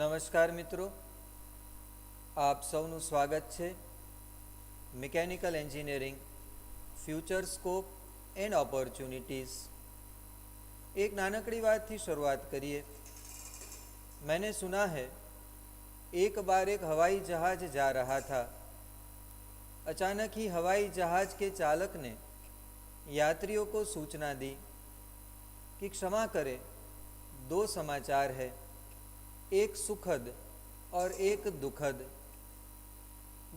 નમસ્કાર મિત્રો, આપ સૌનું સ્વાગત છે mechanical engineering future scope and opportunities. एक नानकड़ी बात थी शुरुआत करिए। मैंने सुना है एक बार एक हवाई जहाज़ जा रहा था। अचानक ही हवाई जहाज़ के चालक ने यात्रियों को सूचना दी कि क्षमा करें, दो समाचार है, एक सुखद और एक दुखद।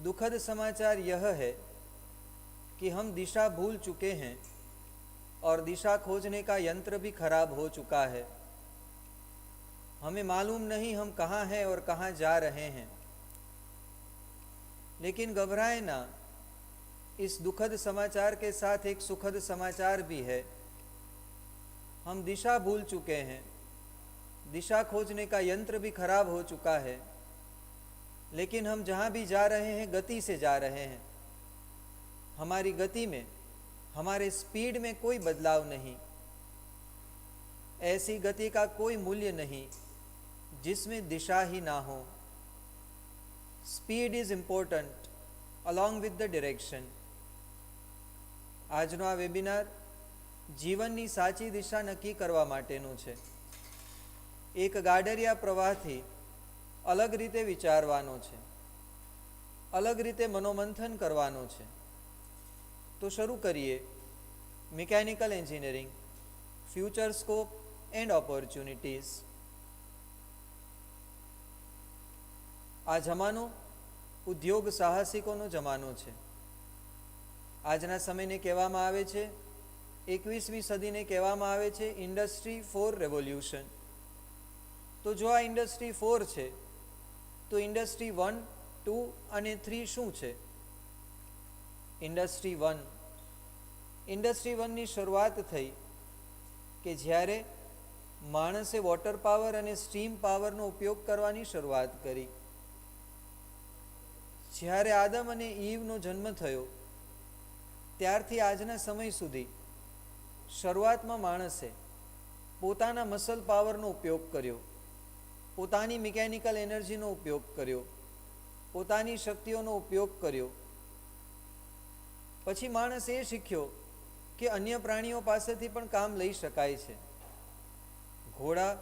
दुखद समाचार यह है कि हम दिशा भूल चुके हैं और दिशा खोजने का यंत्र भी खराब हो चुका है। हमें मालूम नहीं हम कहाँ हैं और कहाँ जा रहे हैं। लेकिन घबराए ना, इस दुखद समाचार के साथ एक सुखद समाचार भी है। हम दिशा भूल चुके हैं, दिशा खोजने का यंत्र भी खराब हो चुका है, लेकिन हम जहाँ भी जा रहे हैं गति से जा रहे हैं। हमारी गति में, हमारे स्पीड में कोई बदलाव नहीं। ऐसी गति का कोई मूल्य नहीं जिसमें दिशा ही ना हो। Speed is important along with the direction. આજનો આ વેબિનાર જીવનની સાચી દિશા નક્કી કરવા માટેનું છે। એક ગાડરિયા પ્રવાહથી અલગ રીતે વિચારવાનો છે, અલગ રીતે મનોમંથન કરવાનો છે। तो शुरू करिए mechanical engineering future scope and opportunities. आ जमानो उद्योग साहसिकोनो जमानो छे। आजना समय ने कहेवामां आवे छे 21મી सदी ने कहेवामां आवे छे इंडस्ट्री 4 रेवोल्यूशन। तो जो आ इंडस्ट्री 4 छे तो इंडस्ट्री 1, 2 અને 3 શું છે? इंडस्ट्री 1 ની શરૂઆત થઈ કે જ્યારે માણસે વોટર પાવર અને સ્ટીમ પાવરનો ઉપયોગ કરવાની શરૂઆત કરી। જ્યારે આદમ અને ઈવનો જન્મ થયો ત્યારથી આજના સમય સુધી શરૂઆતમાં માણસે પોતાના મસલ પાવરનો ઉપયોગ કર્યો, પોતાની મિકેનિકલ એનર્જીનો ઉપયોગ કર્યો, પોતાની શક્તિઓનો ઉપયોગ કર્યો। પછી માણસ એ શીખ્યો કે અન્ય પ્રાણીઓ પાસેથી પણ કામ લઈ શકાય છે। ઘોડા,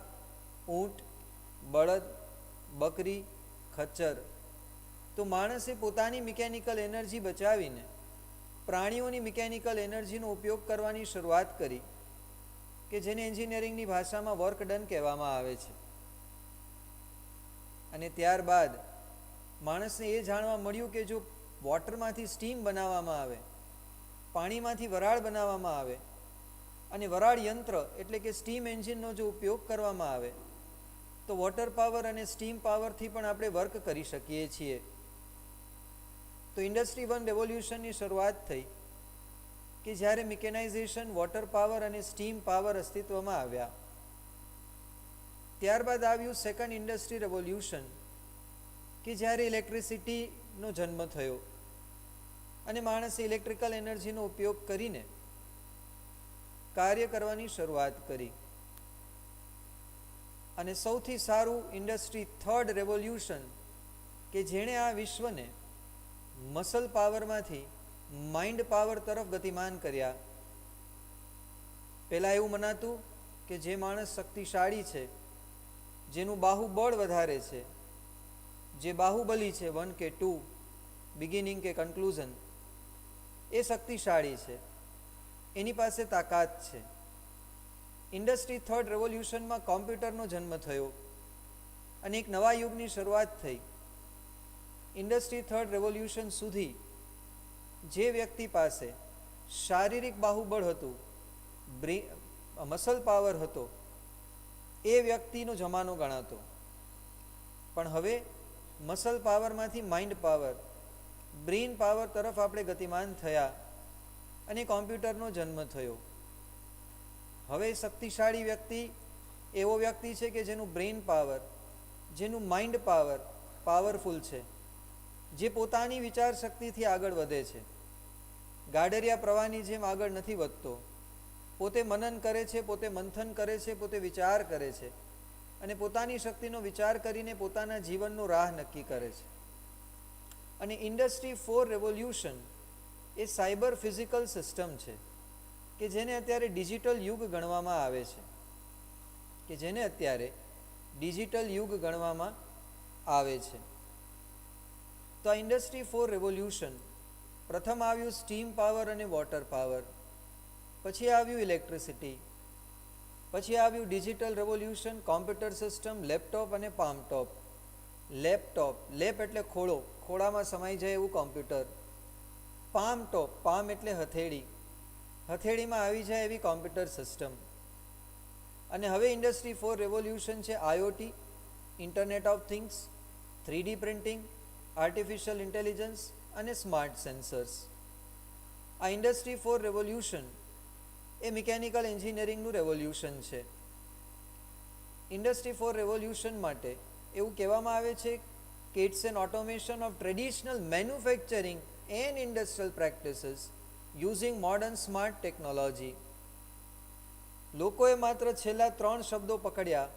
ઊંટ, બળદ, બકરી, ખચ્ચર। તો માણસે પોતાની મિકેનિકલ એનર્જી બચાવીને પ્રાણીઓની મિકેનિકલ એનર્જીનો ઉપયોગ કરવાની શરૂઆત કરી કે જેને એન્જિનિયરિંગની ભાષામાં વર્ક ડન કહેવામાં આવે છે। અને ત્યારબાદ માણસને એ જાણવા મળ્યું કે જો વોટરમાંથી સ્ટીમ બનાવવામાં આવે, પાણીમાંથી વરાળ બનાવવામાં આવે અને વરાળ યંત્ર એટલે કે સ્ટીમ એન્જિનનો જો ઉપયોગ કરવામાં આવે તો વોટર પાવર અને સ્ટીમ પાવરથી પણ આપણે વર્ક કરી શકીએ છીએ। તો ઇન્ડસ્ટ્રી 1 રેવોલ્યુશનની શરૂઆત થઈ કે જ્યારે મિકેનાઇઝેશન, વોટર પાવર અને સ્ટીમ પાવર અસ્તિત્વમાં આવ્યા। ત્યારબાદ આવ્યું સેકન્ડ ઇન્ડસ્ટ્રી રેવોલ્યુશન કે જ્યારે ઇલેક્ટ્રિસિટીનો જન્મ થયો અને માણસે ઇલેક્ટ્રિકલ એનર્જીનો ઉપયોગ કરીને કાર્ય કરવાની શરૂઆત કરી। અને સૌથી સારું ઇન્ડસ્ટ્રી 3 રેવોલ્યુશન કે જેણે આ વિશ્વને મસલ પાવરમાંથી માઇન્ડ પાવર તરફ ગતિમાન કર્યા। પહેલાં એવું મનાતું કે જે માણસ શક્તિશાળી છે, જેનું બાહુબળ વધારે છે, જે બાહુબલી છે 1 કે 2, બિગિનિંગ કે કન્ક્લુઝન, એ શક્તિશાળી છે, એની પાસે તાકાત છે। ઇન્ડસ્ટ્રી 3 રેવોલ્યુશનમાં કોમ્પ્યુટરનો જન્મ થયો અને એક નવા યુગની શરૂઆત થઈ। ઇન્ડસ્ટ્રી 3 રેવોલ્યુશન સુધી જે વ્યક્તિ પાસે શારીરિક બાહુબળ હતું, મસલ પાવર હતો, એ વ્યક્તિનો જમાનો ગણાતો। પણ હવે મસલ પાવરમાંથી માઇન્ડ પાવર, બ્રેઇન પાવર તરફ આપણે ગતિમાન થયા અને કોમ્પ્યુટરનો જન્મ થયો। હવે શક્તિશાળી વ્યક્તિ એવો વ્યક્તિ છે કે જેનું બ્રેઇન પાવર, જેનું માઇન્ડ પાવર પાવરફુલ છે, જે પોતાની વિચાર શક્તિથી આગળ વધે છે। ગાડરિયા પ્રવાહની જેમ આગળ નથી વધતો, પોતે મનન કરે છે, પોતે મંથન કરે છે, પોતે વિચાર કરે છે અને પોતાની શક્તિનો વિચાર કરીને પોતાના જીવનનો રાહ નક્કી કરે છે. અને ઇન્ડસ્ટ્રી 4 રેવોલ્યુશન એ સાયબર ફિઝિકલ સિસ્ટમ છે કે જેને અત્યારે ડિજિટલ યુગ ગણવામાં આવે છે, કે જેને અત્યારે ડિજિટલ યુગ ગણવામાં આવે છે. તો આ ઇન્ડસ્ટ્રી 4 રેવોલ્યુશન પ્રથમ આવ્યું સ્ટીમ પાવર અને વોટર પાવર, પછી આવ્યું ઇલેક્ટ્રિસિટી, પછી આવ્યું digital revolution, computer system, laptop અને પામટોપ. લેપટોપ, લેપ એટલે ખોળો, ખોળામાં સમાઈ જાય એવું કોમ્પ્યુટર. પામટોપ, પામ એટલે હથેળી, હથેળીમાં આવી જાય એવી કોમ્પ્યુટર સિસ્ટમ. અને હવે ઇન્ડસ્ટ્રી 4 રેવોલ્યુશન છે IOT, internet of things, 3D printing, artificial intelligence અને સ્માર્ટ સેન્સર્સ. આ ઇન્ડસ્ટ્રી 4 રેવોલ્યુશન એ મિકેનિકલ એન્જિનિયરિંગનું રેવોલ્યુશન છે. ઇન્ડસ્ટ્રી 4 રેવોલ્યુશન માટે એવું કહેવામાં આવે છે કે it's an automation of traditional manufacturing and industrial practices using modern smart technology. લોકોએ માત્ર છેલ્લા 3 શબ્દો પકડ્યા,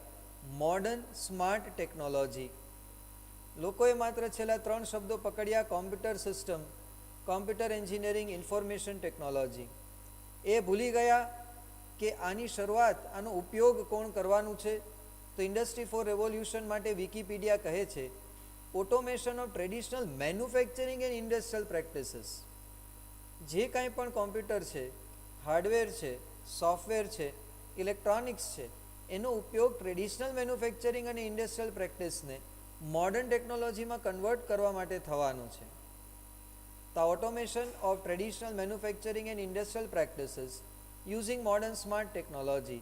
મોડર્ન, સ્માર્ટ, ટેકનોલોજી. લોકોએ માત્ર છેલ્લા 3 શબ્દો પકડ્યા, computer system, computer engineering, information technology. એ ભૂલી ગયા કે આની શરૂઆત, આનો ઉપયોગ કોણ કરવાનું છે. તો ઇન્ડસ્ટ્રી 4 રેવોલ્યુશન માટે વિકિપીડિયા કહે છે automation of traditional manufacturing and industrial practices. જે કાંઈ પણ કોમ્પ્યુટર છે, હાર્ડવેર છે, સોફ્ટવેર છે, ઇલેક્ટ્રોનિક્સ છે, એનો ઉપયોગ ટ્રેડિશનલ મેન્યુફેક્ચરિંગ અને ઇન્ડસ્ટ્રીયલ પ્રેક્ટિસને મોડર્ન ટેકનોલોજીમાં કન્વર્ટ કરવા માટે થવાનું છે. The automation of traditional manufacturing and industrial practices using modern smart technology.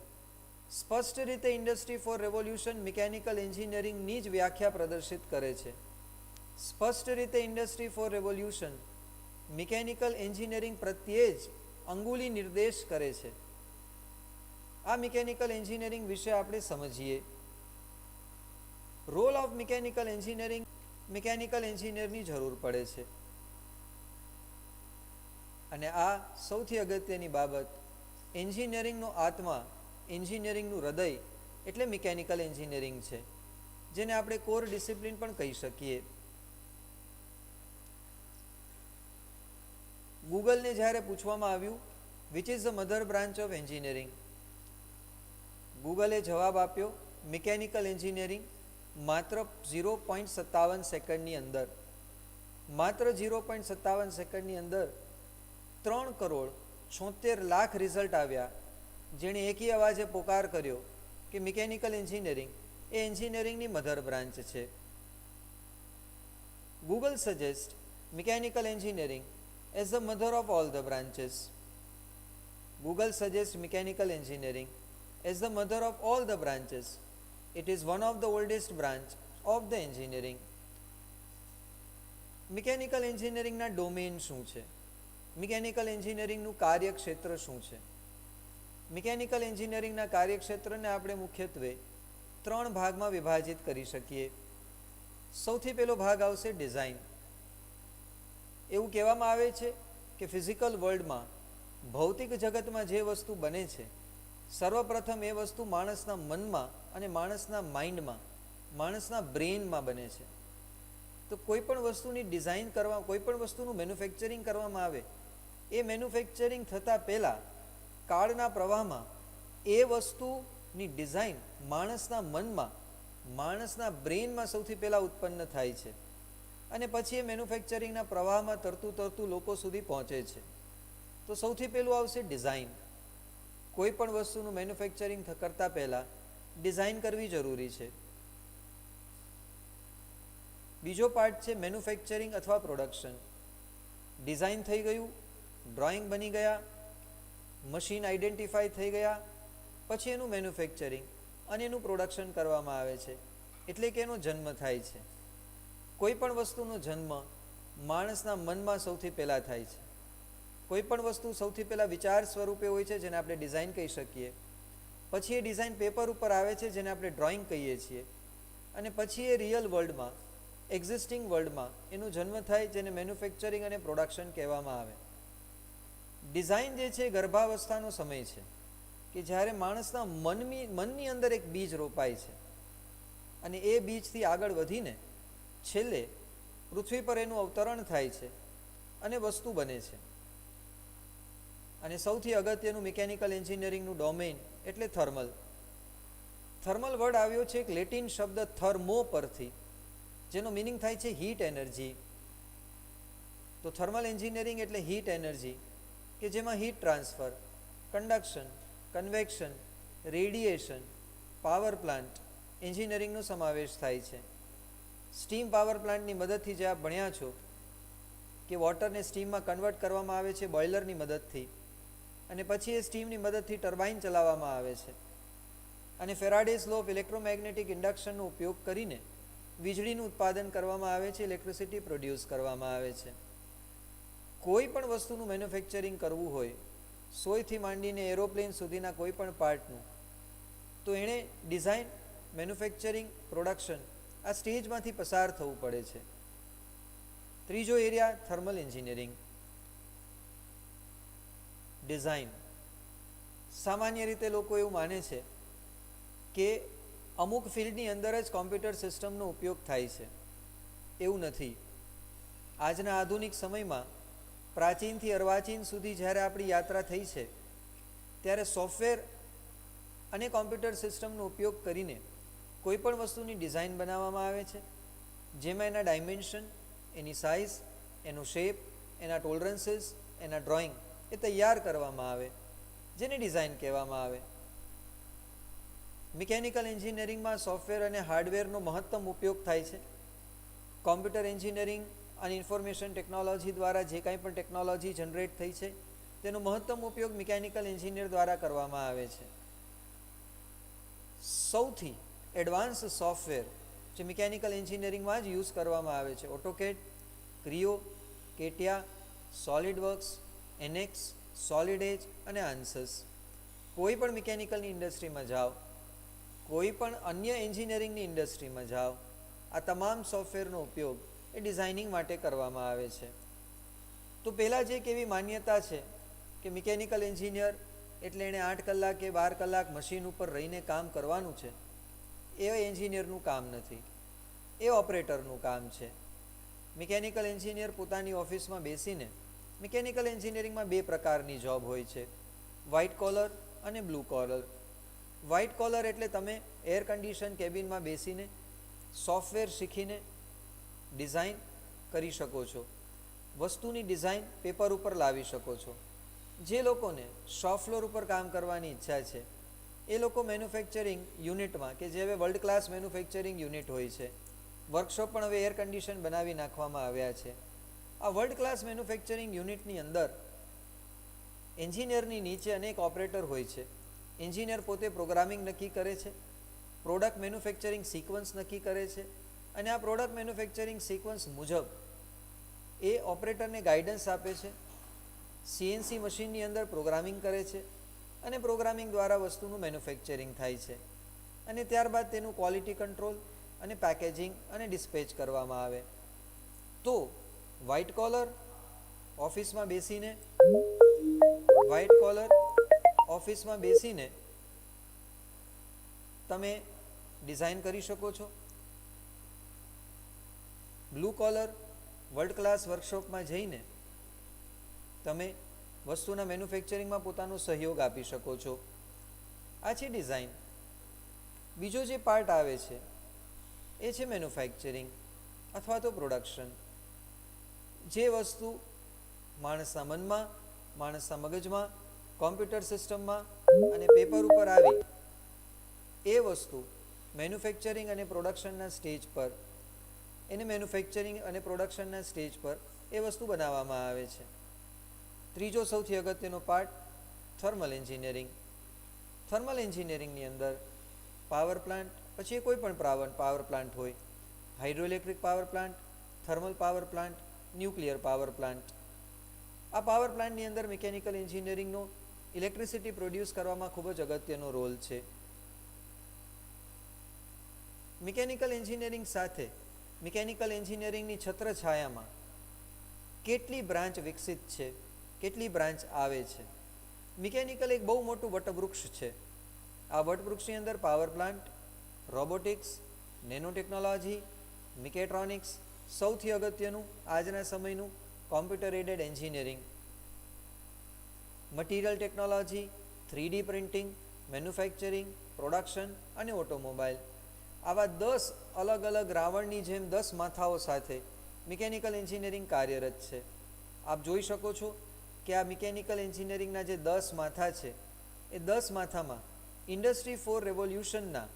સ્પષ્ટ રીતે ઇન્ડસ્ટ્રી 4 રેવોલ્યુશન મિકેનિકલ એન્જિનિયરિંગની જ વ્યાખ્યા પ્રદર્શિત કરે છે. સ્પષ્ટ રીતે ઇન્ડસ્ટ્રી 4 રેવોલ્યુશન મિકેનિકલ એન્જિનિયરિંગ પ્રત્યે જ અંગુલી નિર્દેશ કરે છે. આ મિકેનિકલ એન્જિનિયરિંગ વિશે આપણે સમજીએ. Role of mechanical engineering, mechanical એન્જિનિયરની જરૂર પડે છે. અને આ સૌથી અગત્યની બાબત, એન્જિનિયરિંગનો આત્મા, એન્જિનિયરિંગનું હૃદય એટલે મિકેનિકલ એન્જિનિયરિંગ છે, જેને આપણે કોર ડિસિપ્લિન પણ કહી શકીએ. ગૂગલને જ્યારે પૂછવામાં આવ્યું which is the mother branch of engineering, ગૂગલે જવાબ આપ્યો મિકેનિકલ એન્જિનિયરિંગ. માત્ર 0.57 સેકન્ડની અંદર, માત્ર 0.57 સેકન્ડની અંદર 3,76,00,000 રિઝલ્ટ આવ્યા, જેણે એકી અવાજે પોકાર કર્યો કે મિકેનિકલ એન્જિનિયરિંગ એ એન્જિનિયરિંગની મધર બ્રાન્ચ છે. Google suggest mechanical engineering as the mother of all the branches. Google suggest mechanical engineering as the mother of all the branches. It is one of the oldest branch of the engineering. Mechanical એન્જિનિયરિંગના domain શું છે? Mechanical એન્જિનિયરિંગનું કાર્યક્ષેત્ર શું છે? Mechanical એન્જિનિયરિંગના કાર્યક્ષેત્રને આપણે મુખ્યત્વે 3 ભાગમાં વિભાજિત કરી શકીએ. સૌથી પહેલો ભાગ આવશે ડિઝાઇન. એવું કહેવામાં આવે છે કે ફિઝિકલ વર્લ્ડમાં, ભૌતિક જગતમાં જે વસ્તુ બને છે, સર્વપ્રથમ એ વસ્તુ માણસના મનમાં અને માણસના માઇન્ડમાં, માણસના બ્રેઇનમાં બને છે. તો કોઈ પણ વસ્તુની ડિઝાઇન કરવા, કોઈ પણ વસ્તુનું મેન્યુફેક્ચરિંગ કરવામાં આવે, એ મેન્યુફેક્ચરિંગ થતાં પહેલાં કાળના પ્રવાહમાં એ વસ્તુની ડિઝાઇન માણસના મનમાં, માણસના બ્રેઇનમાં સૌથી પહેલાં ઉત્પન્ન થાય છે, અને પછી એ મેન્યુફેક્ચરિંગના પ્રવાહમાં તરતું તરતું લોકો સુધી પહોંચે છે. તો સૌથી પહેલું આવશે ડિઝાઇન. કોઈ પણ વસ્તુનું મેન્યુફેક્ચરિંગ કરતાં પહેલાં ડિઝાઇન કરવી જરૂરી છે. બીજો પાર્ટ છે મેન્યુફેક્ચરિંગ અથવા પ્રોડક્શન. ડિઝાઇન થઈ ગયું, ડ્રોઈંગ બની ગયા, મશીન આઈડેન્ટિફાઈ થઈ ગયા, પછી એનું મેન્યુફેક્ચરિંગ અને એનું પ્રોડક્શન કરવામાં આવે છે, એટલે કે એનો જન્મ થાય છે. કોઈ પણ વસ્તુનો જન્મ માણસના મનમાં સૌથી પહેલાં થાય છે. કોઈ પણ વસ્તુ સૌથી પહેલાં વિચાર સ્વરૂપે હોય છે, જેને આપણે ડિઝાઇન કહી શકીએ. પછી એ ડિઝાઇન પેપર ઉપર આવે છે, જેને આપણે ડ્રોઈંગ કહીએ છીએ, અને પછી એ રિયલ વર્લ્ડમાં, એક્ઝિસ્ટિંગ વર્લ્ડમાં એનો જન્મ થાય, જેને મેન્યુફેક્ચરિંગ અને પ્રોડક્શન કહેવામાં આવે. ડિઝાઇન જે છે ગર્ભાવસ્થાનો સમય છે, કે જ્યારે માણસના મનની અંદર એક બીજ રોપાય છે, અને એ બીજથી આગળ વધીને છેલ્લે પૃથ્વી પર એનું અવતરણ થાય છે અને વસ્તુ બને છે. અને સૌથી અગત્યનું મિકેનિકલ એન્જિનિયરિંગનું ડોમેઇન એટલે થર્મલ. થર્મલ વર્ડ આવ્યો છે એક લેટિન શબ્દ થર્મો પરથી, જેનો મિનિંગ થાય છે હીટ એનર્જી. તો થર્મલ એન્જિનિયરિંગ એટલે હીટ એનર્જી, કે જેમાં heat transfer, conduction, convection, radiation, power plant એન્જિનિયરિંગનો સમાવેશ થાય છે. સ્ટીમ પાવર પ્લાન્ટની મદદથી જે આપ ભણ્યા છો કે વોટરને સ્ટીમમાં કન્વર્ટ કરવામાં આવે છે બોઇલરની મદદથી, અને પછી એ સ્ટીમની મદદથી ટર્બાઇન ચલાવવામાં આવે છે, અને ફેરાડેઝ લો ઓફ ઇલેક્ટ્રોમેગ્નેટિક ઇન્ડક્શનનો ઉપયોગ કરીને વીજળીનું ઉત્પાદન કરવામાં આવે છે, ઇલેક્ટ્રિસિટી પ્રોડ્યુસ કરવામાં આવે છે. કોઈ પણ વસ્તુનું મેન્યુફેક્ચરિંગ કરવું હોય, સોયથી માંડીને એરોપ્લેન સુધીના કોઈ પણ પાર્ટનું, તો એણે ડિઝાઇન, મેન્યુફેક્ચરિંગ, પ્રોડક્શન આ સ્ટેજમાંથી પસાર થવું પડે છે. ત્રીજો એરિયા થર્મલ એન્જિનિયરિંગ, ડિઝાઇન. સામાન્ય રીતે લોકો એવું માને છે કે અમુક ફિલ્ડની અંદર જ કોમ્પ્યુટર સિસ્ટમનો ઉપયોગ થાય છે. એવું નથી. આજના આધુનિક સમયમાં પ્રાચીનથી અર્વાચીન સુધી જ્યારે આપણી યાત્રા થઈ છે, ત્યારે સોફ્ટવેર અને કોમ્પ્યુટર સિસ્ટમનો ઉપયોગ કરીને કોઈ પણ વસ્તુની ડિઝાઇન બનાવવામાં આવે છે, જેમાં એના ડાયમેન્શન, એની સાઇઝ, એનો શેપ, એના ટોલરન્સીસ, એના ડ્રોઈંગ એ તૈયાર કરવામાં આવે, જેને ડિઝાઇન કહેવામાં આવે. મિકેનિકલ એન્જિનિયરિંગમાં સોફ્ટવેર અને હાર્ડવેરનો મહત્તમ ઉપયોગ થાય છે. કોમ્પ્યુટર એન્જિનિયરિંગ અને ઇન્ફોર્મેશન ટેકનોલોજી દ્વારા જે કાંઈ પણ ટેકનોલોજી જનરેટ થઈ છે, તેનો મહત્તમ ઉપયોગ મિકેનિકલ એન્જિનિયર દ્વારા કરવામાં આવે છે. સૌથી એડવાન્સ સોફ્ટવેર જે મિકેનિકલ એન્જિનિયરિંગમાં જ યુઝ કરવામાં આવે છે, AutoCAD, Creo, CATIA, SolidWorks, NX, Solid Edge અને આન્સર્સ. કોઈ પણ મિકેનિકલની ઇન્ડસ્ટ્રીમાં જાઓ, કોઈ પણ અન્ય એન્જિનિયરિંગની ઇન્ડસ્ટ્રીમાં જાઓ, આ તમામ સોફ્ટવેરનો ઉપયોગ એ ડિઝાઇનિંગ માટે કરવામાં આવે છે. તો પહેલાં જે એક એવી માન્યતા છે કે મિકેનિકલ એન્જિનિયર એટલે એણે 8 કલાક કે 12 કલાક મશીન ઉપર રહીને કામ કરવાનું છે, એ એન્જિનિયરનું કામ નથી, એ ઓપરેટરનું કામ છે. મિકેનિકલ એન્જિનિયર પોતાની ઓફિસમાં બેસીને, મિકેનિકલ એન્જિનિયરિંગમાં 2 પ્રકારની જોબ હોય છે, વ્હાઇટ કોલર અને બ્લુ કોલર. વ્હાઇટ કોલર એટલે તમે એર કન્ડિશન કેબિનમાં બેસીને સોફ્ટવેર શીખીને ડિઝાઇન કરી શકો છો, વસ્તુની ડિઝાઇન પેપર ઉપર લાવી શકો છો. જે લોકોને શોપ ફ્લોર ઉપર કામ કરવાની ઈચ્છા છે, એ લોકો મેન્યુફેક્ચરિંગ યુનિટમાં, કે જે હવે વર્લ્ડ ક્લાસ મેન્યુફેક્ચરિંગ યુનિટ હોય છે, વર્કશોપ પણ હવે એર કન્ડિશન બનાવી નાખવામાં આવ્યા છે. આ વર્લ્ડ ક્લાસ મેન્યુફેક્ચરિંગ યુનિટની અંદર એન્જિનિયરની નીચે અનેક ઓપરેટર હોય છે. એન્જિનિયર પોતે પ્રોગ્રામિંગ નક્કી કરે છે, પ્રોડક્ટ મેન્યુફેક્ચરિંગ સિક્વન્સ નક્કી કરે છે, અને આ પ્રોડક્ટ મેન્યુફેક્ચરિંગ સિક્વન્સ મુજબ એ ઓપરેટરને ગાઈડન્સ આપે છે, સીએનસી મશીનની અંદર પ્રોગ્રામિંગ કરે છે, અને પ્રોગ્રામિંગ દ્વારા વસ્તુનું મેન્યુફેક્ચરિંગ થાય છે, અને ત્યારબાદ તેનું ક્વોલિટી કંટ્રોલ અને પેકેજિંગ અને ડિસ્પેચ કરવામાં આવે. તો વ્હાઇટ કોલર ઓફિસમાં બેસીને તમે ડિઝાઇન કરી શકો છો. બ્લુ કોલર વર્લ્ડ ક્લાસ વર્કશોપમાં જઈને તમે વસ્તુના મેન્યુફેક્ચરિંગમાં પોતાનો સહયોગ આપી શકો છો. આ છે ડિઝાઇન. બીજો જે પાર્ટ આવે છે એ છે મેન્યુફેક્ચરિંગ અથવા તો પ્રોડક્શન. જે વસ્તુ માણસના મનમાં, માણસના મગજમાં, કોમ્પ્યુટર સિસ્ટમમાં અને પેપર ઉપર આવી, એ વસ્તુ મેન્યુફેક્ચરિંગ અને પ્રોડક્શનના સ્ટેજ પર, એને મેન્યુફેક્ચરિંગ અને પ્રોડક્શનના સ્ટેજ પર એ વસ્તુ બનાવવામાં આવે છે. ત્રીજો સૌથી અગત્યનો પાર્ટ થર્મલ એન્જિનિયરિંગ. થર્મલ એન્જિનિયરિંગની અંદર પાવર પ્લાન્ટ, પછી કોઈ પણ પાવર પ્લાન્ટ હોય, hydroelectric power plant, thermal power plant, nuclear power plant. આ પાવર પ્લાન્ટની અંદર મિકેનિકલ એન્જિનિયરિંગનો ઇલેક્ટ્રિસિટી પ્રોડ્યુસ કરવામાં ખૂબ જ અગત્યનો રોલ છે. મિકેનિકલ એન્જિનિયરિંગ સાથે મિકેનિકલ એન્જિનિયરિંગની છત્રછાયામાં કેટલી બ્રાન્ચ વિકસિત છે, કેટલી બ્રાન્ચ આવે છે. મિકેનિકલ એક બહુ મોટું વટવૃક્ષ છે. આ વટવૃક્ષની અંદર power plant, robotics, nano technology, mechatronics, સૌથી અગત્યનું આજના સમયનું computer aided engineering, material technology, 3D printing, manufacturing, production અને ઓટોમોબાઈલ. આવા 10 અલગ અલગ રાવણની જેમ 10 માથાઓ સાથે મિકેનિકલ એન્જિનિયરિંગ કાર્યરત છે. આપ જોઈ શકો છો કે આ મિકેનિકલ એન્જિનિયરિંગના જે 10 માથા છે એ 10 માથામાં ઇન્ડસ્ટ્રી 4 રેવોલ્યુશનના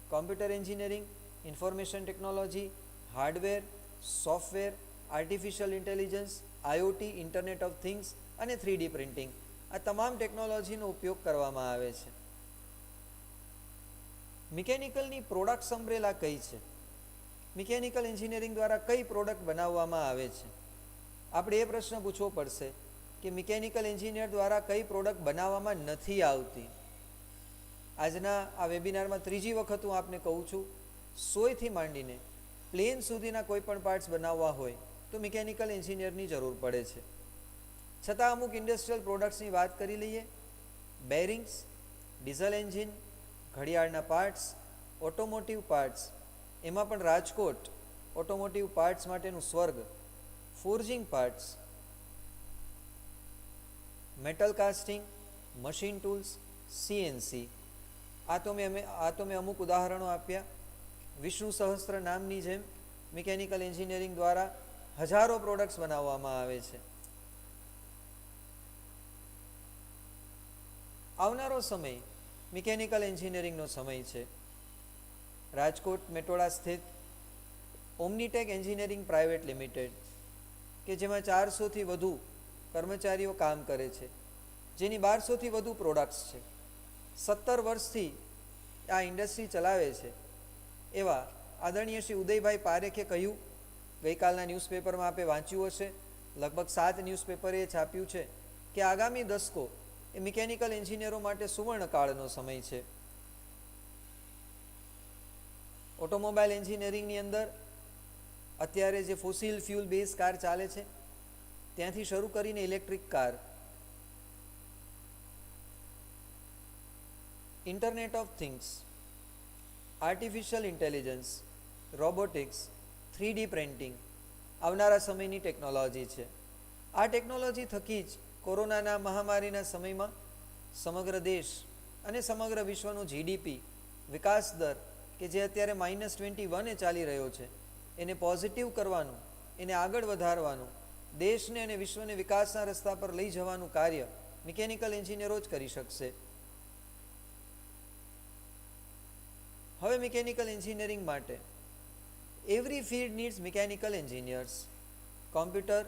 computer engineering, information technology, hardware, software, artificial intelligence, IoT, internet of things અને 3D પ્રિન્ટિંગ, આ તમામ ટેકનોલોજીનો ઉપયોગ કરવામાં આવે છે. મિકેનિકલની પ્રોડક્ટ્સ અમ્બ્રેલા કઈ છે? મિકેનિકલ એન્જિનિયરિંગ દ્વારા કઈ પ્રોડક્ટ બનાવવામાં આવે છે? આપણે એ પ્રશ્ન પૂછવો પડશે કે મિકેનિકલ એન્જિનિયર દ્વારા કઈ પ્રોડક્ટ બનાવવામાં નથી આવતી. આજના આ વેબિનારમાં ત્રીજી વખત હું આપને કહું છું, સોયથી માંડીને પ્લેન સુધીના કોઈ પણ પાર્ટ્સ બનાવવા હોય તો મિકેનિકલ એન્જિનિયરની જરૂર પડે છે. છતાં અમુક ઇન્ડસ્ટ્રીયલ પ્રોડક્ટ્સની વાત કરી લઈએ. બેરિંગ્સ, ડીઝલ એન્જિન, ઘડિયાળના પાર્ટ્સ, ઓટોમોટિવ પાર્ટ્સ, એમાં પણ રાજકોટ ઓટોમોટિવ પાર્ટ્સ માટેનું સ્વર્ગ, forging parts, metal casting, machine tools, CNC. આ તો મેં અમુક ઉદાહરણો આપ્યા. વિષ્ણુ સહસ્ત્ર નામની જેમ મિકેનિકલ એન્જિનિયરિંગ દ્વારા હજારો પ્રોડક્ટ્સ બનાવવામાં આવે છે. આવનારો સમય મિકેનિકલ એન્જિનિયરિંગનો સમય છે. રાજકોટ મેટોડા સ્થિત ઓમ્નીટેક એન્જિનિયરિંગ પ્રાઇવેટ લિમિટેડ, કે જેમાં 400થી વધુ કર્મચારીઓ કામ કરે છે, જેની 1200થી વધુ પ્રોડક્ટ્સ છે, 17 વર્ષથી આ ઇન્ડસ્ટ્રી ચલાવે છે, એવા આદરણીય શ્રી ઉદયભાઈ પારેખે કહ્યું, ગઈકાલના ન્યૂઝપેપરમાં આપે વાંચ્યું હશે, લગભગ 7 ન્યૂઝપેપરે છાપ્યું છે કે આગામી દશકો એ મિકેનિકલ એન્જિનિયરો માટે સુવર્ણકાળનો સમય છે. ઓટોમોબાઈલ એન્જિનિયરિંગની અંદર અત્યારે જે ફોસિલ ફ્યુલ બેઝ કાર ચાલે છે ત્યાંથી શરૂ કરીને electric car, internet of things, artificial intelligence, robotics, 3D printing આવનારા સમયની ટેકનોલોજી છે. આ ટેકનોલોજી થકી જ કોરોનાના મહામારીના સમયમાં સમગ્ર દેશ અને સમગ્ર વિશ્વનો GDP વિકાસ દર કે જે અત્યારે -21 ચાલી રહ્યો છે એને પોઝિટિવ કરવાનું, એને આગળ વધારવાનું, દેશને અને વિશ્વને વિકાસના રસ્તા પર લઈ જવાનું કાર્ય મિકેનિકલ એન્જિનિયરો જ કરી શકશે. હવે મિકેનિકલ એન્જિનિયરિંગ માટે every field needs mechanical engineers. Computer,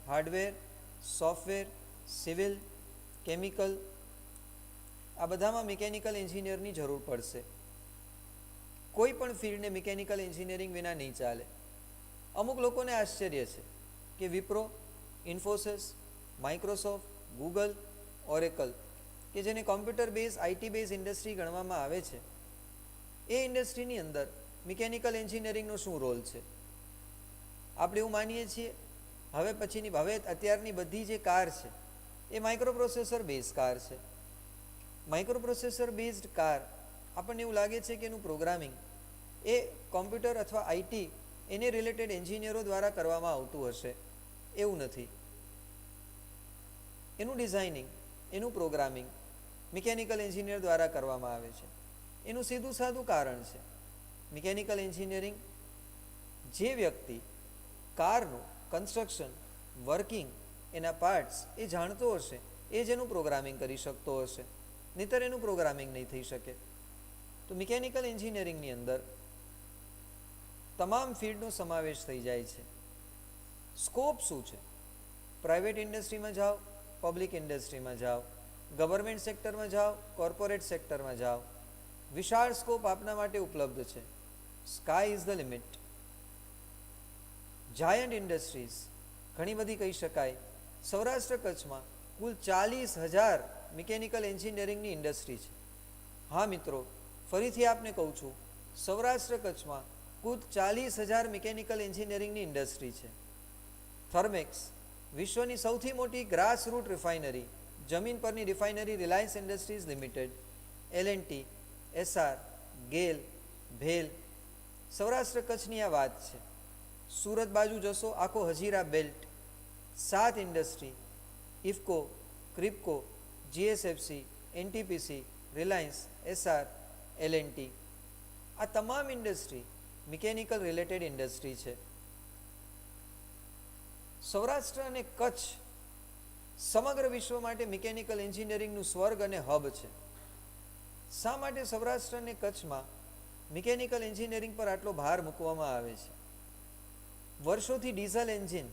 hardware, software, civil, chemical, આ બધામાં મિકેનિકલ એન્જિનિયરની જરૂર પડશે. કોઈ પણ ફિલ્ડને મિકેનિકલ એન્જિનિયરિંગ વિના નહીં ચાલે. અમુક લોકોને આશ્ચર્ય છે કે Wipro, Infosys, Microsoft, Google, Oracle, કે જેને computer base IT base industry ગણવામાં આવે છે, એ ઇન્ડસ્ટ્રીની અંદર મિકેનિકલ એન્જિનિયરિંગનો શું રોલ છે? આપણે એવું માનીએ છીએ હવે અત્યારની બધી જે કાર છે એ માઇક્રોપ્રોસેસર બેઝ કાર છે. માઇક્રોપ્રોસેસર બેઝડ કાર, આપણને એવું લાગે છે કે એનું પ્રોગ્રામિંગ એ કોમ્પ્યુટર અથવા IT એને રિલેટેડ એન્જિનિયરો દ્વારા કરવામાં આવતું હશે. એવું નથી. એનું ડિઝાઇનિંગ, એનું પ્રોગ્રામિંગ મિકેનિકલ એન્જિનિયર દ્વારા કરવામાં આવે છે. એનું સીધું સાદું કારણ છે, મિકેનિકલ એન્જિનિયરિંગ જે વ્યક્તિ કારનું કન્સ્ટ્રક્શન, વર્કિંગ, એના પાર્ટ્સ એ જાણતો હશે એ જ એનું પ્રોગ્રામિંગ કરી શકતો હશે, નહીંતર એનું પ્રોગ્રામિંગ નહીં થઈ શકે. તો મિકેનિકલ એન્જિનિયરિંગની અંદર તમામ ફિલ્ડનો સમાવેશ થઈ જાય છે. સ્કોપ શું છે? પ્રાઇવેટ ઇન્ડસ્ટ્રીમાં જાઓ, પબ્લિક ઇન્ડસ્ટ્રીમાં જાઓ, ગવર્મેન્ટ સેક્ટરમાં જાઓ, કોર્પોરેટ સેક્ટરમાં જાઓ, વિશાળ સ્કોપ આપના માટે ઉપલબ્ધ છે. Sky is the limit. Giant industries ઘણી બધી કહી શકાય. સૌરાષ્ટ્ર કચ્છમાં કુલ 40,000 મિકેનિકલ એન્જિનિયરિંગની ઇન્ડસ્ટ્રી છે. હા મિત્રો, ફરીથી આપને કહું છું, સૌરાષ્ટ્ર કચ્છમાં કુલ 40,000 મિકેનિકલ એન્જિનિયરિંગની ઇન્ડસ્ટ્રી છે. થર્મેક્સ, વિશ્વની સૌથી મોટી ગ્રાસ રૂટ રિફાઇનરી, જમીન પરની refinery Reliance industries limited, L&T, SR, ગેલ, ભેલ, સૌરાષ્ટ્ર કચ્છની આ વાત છે. સુરત બાજુ જશો, આખો Hazira belt, 7 industry, IFFCO, KRIBHCO, GSFC, NTPC, Reliance, SR, L&T, આ તમામ ઇન્ડસ્ટ્રી મિકેનિકલ રિલેટેડ ઇન્ડસ્ટ્રી છે. સૌરાષ્ટ્ર અને કચ્છ સમગ્ર વિશ્વ માટે મિકેનિકલ એન્જિનિયરિંગનું સ્વર્ગ અને હબ છે. શા માટે સૌરાષ્ટ્ર અને કચ્છમાં મિકેનિકલ એન્જિનિયરિંગ પર આટલો ભાર મૂકવામાં આવે છે? વર્ષોથી ડીઝલ એન્જિન,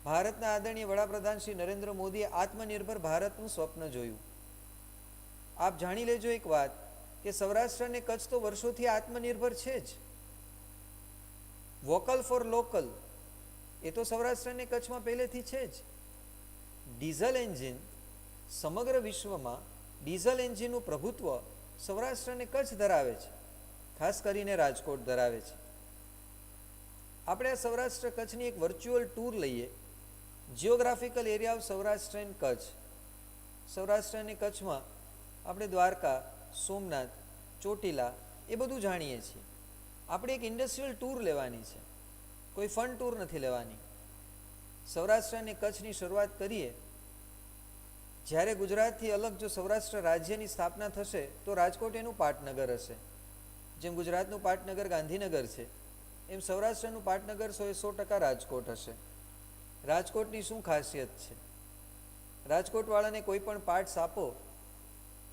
ભારતના આદરણીય વડાપ્રધાન શ્રી નરેન્દ્ર મોદીએ આત્મનિર્ભર ભારતનું સ્વપ્ન જોયું. આપ જાણી લેજો એક વાત, કે સૌરાષ્ટ્ર અને કચ્છ તો વર્ષોથી આત્મનિર્ભર છે જ. વોકલ ફોર લોકલ એ તો સૌરાષ્ટ્ર અને કચ્છમાં પહેલેથી છે જ. ડીઝલ એન્જિન, સમગ્ર વિશ્વમાં ડીઝલ એન્જિનનું પ્રભુત્વ સૌરાષ્ટ્ર અને કચ્છ ધરાવે છે, ખાસ કરીને રાજકોટ ધરાવે છે. આપણે આ સૌરાષ્ટ્ર કચ્છની એક વર્ચ્યુઅલ ટૂર લઈએ. Geographical area of Saurashtra and Kutch. Saurashtra અને કચ્છમાં આપણે દ્વારકા, સોમનાથ, ચોટીલા એ બધું જાણીએ છીએ. આપણે એક ઇન્ડસ્ટ્રીયલ ટૂર લેવાની છે, કોઈ ફન ટૂર નથી લેવાની. સૌરાષ્ટ્ર અને કચ્છની શરૂઆત કરીએ. જ્યારે ગુજરાતથી અલગ જો સૌરાષ્ટ્ર રાજ્યની સ્થાપના થશે તો રાજકોટ એનું પાટનગર હશે. જેમ ગુજરાતનું પાટનગર ગાંધીનગર છે, એમ સૌરાષ્ટ્રનું પાટનગર 100% રાજકોટ હશે. રાજકોટની શું ખાસિયત છે? રાજકોટવાળાને કોઈ પણ પાર્ટ્સ આપો,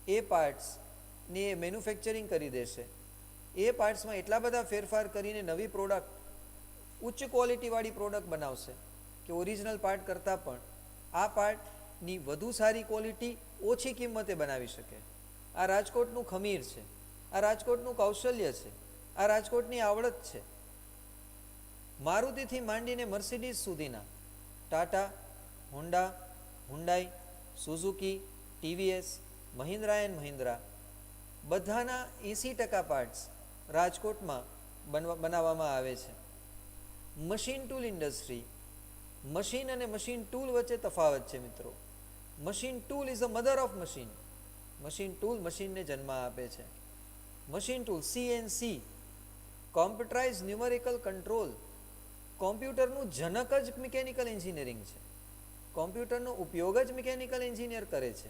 એ પાર્ટ્સની એ મેન્યુફેક્ચરિંગ કરી દેશે. એ પાર્ટ્સમાં એટલા બધા ફેરફાર કરીને નવી પ્રોડક્ટ, ઉચ્ચ ક્વોલિટીવાળી પ્રોડક્ટ બનાવશે કે ઓરિજિનલ પાર્ટ કરતાં પણ આ પાર્ટની વધુ સારી ક્વોલિટી ઓછી કિંમતે બનાવી શકે. આ રાજકોટનું ખમીર છે, આ રાજકોટનું કૌશલ્ય છે, આ રાજકોટની આવડત છે. મારુતિથી માંડીને મર્સિડીઝ સુધીના Tata, Honda, Hyundai, Suzuki, TVS, Mahindra and Mahindra બધાના 80% પાર્ટ્સ રાજકોટમાં બનાવવામાં આવે છે. Machine tool industry. મશીન અને મશીન ટૂલ વચ્ચે તફાવત છે મિત્રો. Machine tool is a mother of machine. Machine tool મશીનને જન્મ આપે છે. Machine tool CNC, computerize numerical control, કોમ્પ્યુટરનું જનક જ મિકેનિકલ એન્જિનિયરિંગ છે. કોમ્પ્યુટરનો ઉપયોગ જ મિકેનિકલ એન્જિનિયર કરે છે.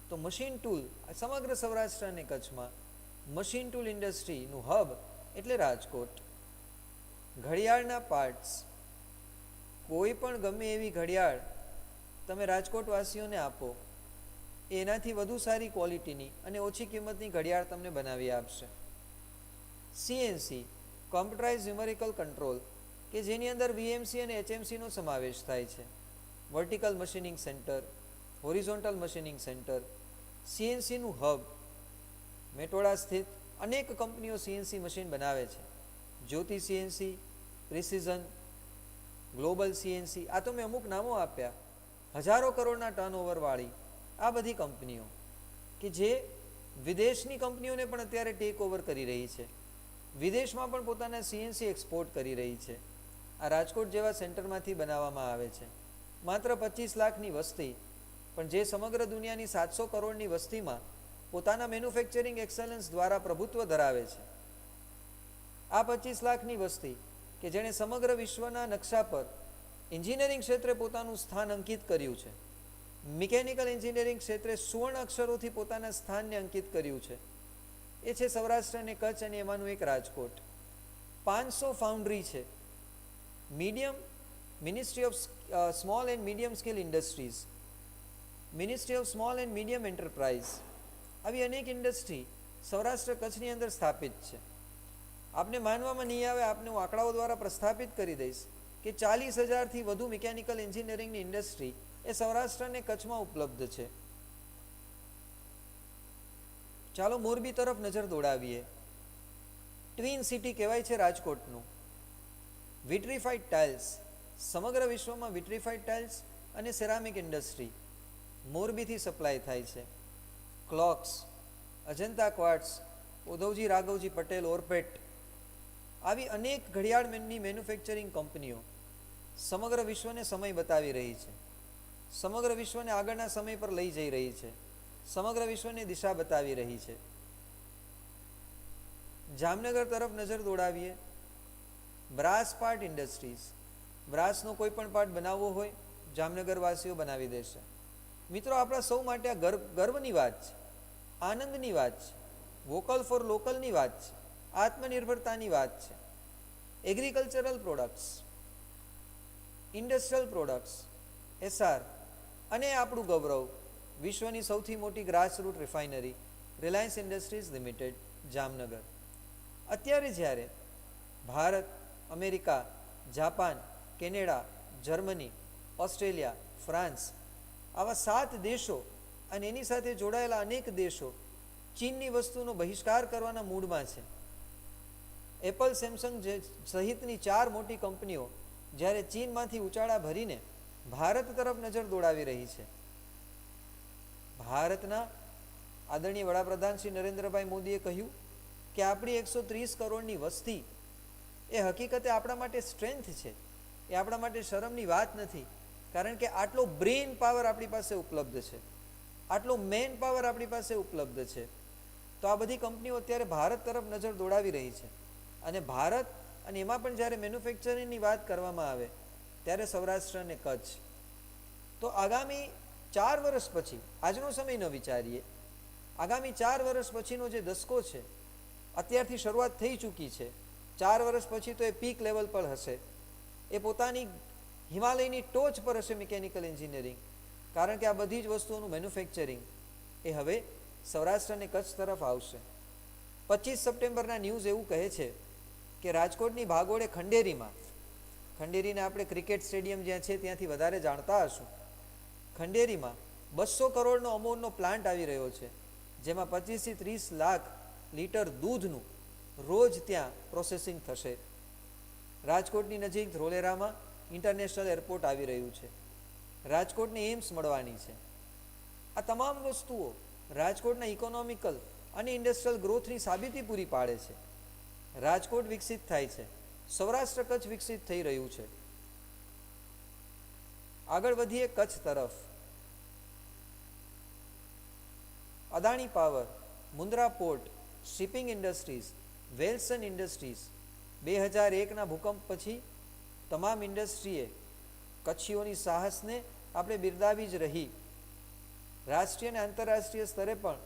તો મશીન ટૂલ સમગ્ર સૌરાષ્ટ્ર અને કચ્છમાં મશીન ટૂલ ઇન્ડસ્ટ્રીનું હબ એટલે રાજકોટ. ઘડિયાળના પાર્ટ્સ, કોઈ પણ ગમે એવી ઘડિયાળ તમે રાજકોટવાસીઓને આપો, એનાથી વધુ સારી ક્વોલિટીની અને ઓછી કિંમતની ઘડિયાળ તમને બનાવી આપશે. CNC, કોમ્પ્યુટરાઇઝ ન્યુમેરિકલ કંટ્રોલ, કે જેની અંદર VMC અને HMCનો સમાવેશ થાય છે. Vertical machining centre, horizontal machining centre, CNCનું હબ. મેટોડા સ્થિત અનેક કંપનીઓ CNC મશીન બનાવે છે. Jyoti CNC, precision, global CNC, આ તો મેં અમુક નામો આપ્યા. હજારો કરોડના ટર્નઓવરવાળી આ બધી કંપનીઓ કે જે વિદેશની કંપનીઓને પણ અત્યારે ટેક ઓવર કરી રહી છે. વિદેશમાં પણ પોતાના CNC એક્સપોર્ટ કરી રહી છે. આ રાજકોટ જેવા સેન્ટરમાંથી બનાવવામાં આવે છે. માત્ર 25 લાખની વસ્તી, પણ જે સમગ્ર દુનિયાની 700 કરોડની વસ્તીમાં પોતાના મેન્યુફેક્ચરિંગ એક્સલન્સ દ્વારા પ્રભુત્વ ધરાવે છે. આ 25 લાખની વસ્તી કે જેણે સમગ્ર વિશ્વના નકશા પર એન્જિનિયરિંગ ક્ષેત્રે પોતાનું સ્થાન અંકિત કર્યું છે, મિકેનિકલ એન્જિનિયરિંગ ક્ષેત્રે સુવર્ણ અક્ષરોથી પોતાના સ્થાનને અંકિત કર્યું છે, એ છે સૌરાષ્ટ્ર અને કચ્છ, અને એમાંનું એક રાજકોટ. 500 ફાઉન્ડ્રી છે. Ministry of small and medium scale industries, ministry of small and medium enterprise, આવી અનેક ઇન્ડસ્ટ્રી સૌરાષ્ટ્ર કચ્છની અંદર સ્થાપિત છે. આપને માનવામાં નહીં આવે, આપને હું આંકડાઓ દ્વારા પ્રસ્થાપિત કરી દઈશ કે 40,000થી વધુ મિકેનિકલ એન્જિનિયરિંગની ઇન્ડસ્ટ્રી એ સૌરાષ્ટ્ર અને કચ્છમાં ઉપલબ્ધ છે. ચાલો મોરબી તરફ નજર દોડાવીએ. ટ્વિન સિટી કહેવાય છે રાજકોટનું. વિટ્રીફાઈડ ટાઇલ્સ, સમગ્ર વિશ્વમાં વિટ્રીફાઈડ ટાઇલ્સ અને સેરામિક ઇન્ડસ્ટ્રી મોરબીથી સપ્લાય થાય છે. ક્લોક્સ, અજંતા ક્વાર્ટ્સ, ઉધવજી રાઘવજી પટેલ ઓર્પેટ, આવી અનેક ઘડિયાળની મેન્યુફેક્ચરિંગ કંપનીઓ સમગ્ર વિશ્વને સમય બતાવી રહી છે, સમગ્ર વિશ્વને આગળના સમય પર લઈ જઈ રહી છે, સમગ્ર વિશ્વને દિશા બતાવી રહી છે. જામનગર તરફ નજર દોડાવીએ, બ્રાસ પાર્ટ ઇન્ડસ્ટ્રીઝ, બ્રાસનો કોઈ પણ પાર્ટ બનાવવો હોય જામનગરવાસીઓ બનાવી દેશે. મિત્રો, આપણા સૌ માટે આ ગર્વની વાત છે, આનંદની વાત છે, વોકલ ફોર લોકલની વાત છે, આત્મનિર્ભરતાની વાત છે. Agricultural products, industrial products, SR અને આપણું ગૌરવ, વિશ્વની સૌથી મોટી grassroot refinery Reliance industries limited Jamnagar. અત્યારે જ્યારે Bharat, America, Japan, Canada, Germany, Australia, France આવા 7 દેશો અને એની સાથે જોડાયેલા અનેક દેશો ચીનની વસ્તુનો બહિષ્કાર કરવાના મૂડમાં છે. એપલ, સેમસંગ સહિતની 4 મોટી કંપનીઓ જ્યારે ચીનમાંથી ઉચાળા ભરીને ભારત તરફ નજર દોડાવી રહી છે. ભારતના આદરણીય વડાપ્રધાન શ્રી નરેન્દ્રભાઈ મોદીએ કહ્યું કે આપણી 130 કરોડની વસ્તી એ હકીકતે આપણા માટે સ્ટ્રેન્થ છે, એ આપણા માટે શરમની વાત નથી. કારણ કે આટલો બ્રેઇન પાવર આપણી પાસે ઉપલબ્ધ છે, આટલો મેન પાવર આપણી પાસે ઉપલબ્ધ છે. તો આ બધી કંપનીઓ અત્યારે ભારત તરફ નજર દોડાવી રહી છે. અને ભારત, અને એમાં પણ જ્યારે મેન્યુફેક્ચરિંગની વાત કરવામાં આવે ત્યારે સૌરાષ્ટ્ર અને કચ્છ. તો આગામી 4 વર્ષ પછી, આજનો સમય ન વિચારીએ, આગામી 4 વર્ષ પછીનો જે દસકો છે, અત્યારથી શરૂઆત થઈ ચૂકી છે. 4 વર્ષ પછી તો એ પીક લેવલ પર હશે, એ પોતાની હિમાલયની ટોચ પર હશે મિકેનિકલ એન્જિનિયરિંગ. કારણ કે આ બધી જ વસ્તુઓનું મેન્યુફેક્ચરિંગ એ હવે સૌરાષ્ટ્ર અને કચ્છ તરફ આવશે. 25 સપ્ટેમ્બરના ન્યૂઝ એવું કહે છે કે રાજકોટની ભાગોળે ખંડેરીમાં, ખંડેરીને આપણે ક્રિકેટ સ્ટેડિયમ જ્યાં છે ત્યાંથી વધારે જાણતા હશું, ખંડેરીમાં 200 કરોડનો અમૂલનો પ્લાન્ટ આવી રહ્યો છે, જેમાં 25 થી 30 લાખ લીટર દૂધનું રોજ ત્યાં પ્રોસેસિંગ થશે. રાજકોટની નજીક ધ્રોલેરામાં ઇન્ટરનેશનલ એરપોર્ટ આવી રહ્યું છે, રાજકોટને એમ્સ મળવાની છે. આ તમામ વસ્તુઓ રાજકોટના ઇકોનોમિકલ અને ઇન્ડસ્ટ્રીયલ ગ્રોથની સાબિતી પૂરી પાડે છે. રાજકોટ વિકસિત થાય છે, સૌરાષ્ટ્ર કચ્છ વિકસિત થઈ રહ્યું છે. આગળ વધીએ કચ્છ તરફ. Adani power, Mundra port, shipping industries, Welspun industries, 2001ના ભૂકંપ પછી તમામ ઇન્ડસ્ટ્રીએ કચ્છીઓની સાહસને આપણે બિરદાવી જ રહી. રાષ્ટ્રીય અને આંતરરાષ્ટ્રીય સ્તરે પણ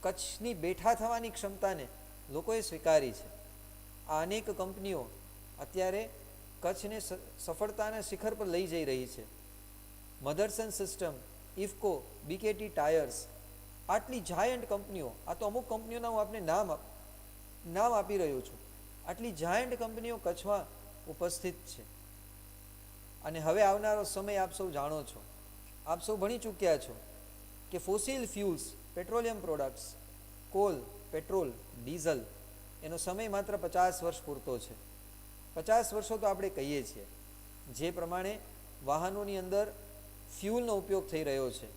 કચ્છની બેઠા થવાની ક્ષમતાને લોકોએ સ્વીકારી છે. આ અનેક કંપનીઓ અત્યારે કચ્છને સફળતાના શિખર પર લઈ જઈ રહી છે. Motherson system, IFFCO, BKT tyres, આટલી જાયન્ટ કંપનીઓ, આ તો અમુક કંપનીઓના હું આપને નામ આપી રહ્યો છું. આટલી જાયન્ટ કંપનીઓ કચ્છમાં ઉપસ્થિત છે. અને હવે આવનારો સમય આપ સૌ જાણો છો, આપ સૌ ભણી ચૂક્યા છો કે fossil fuels, petroleum products, coal, petrol, diesel, એનો સમય માત્ર 50 વર્ષ પૂરતો છે. 50 વર્ષો તો આપણે કહીએ છીએ. જે પ્રમાણે વાહનોની અંદર ફ્યુલનો ઉપયોગ થઈ રહ્યો છે,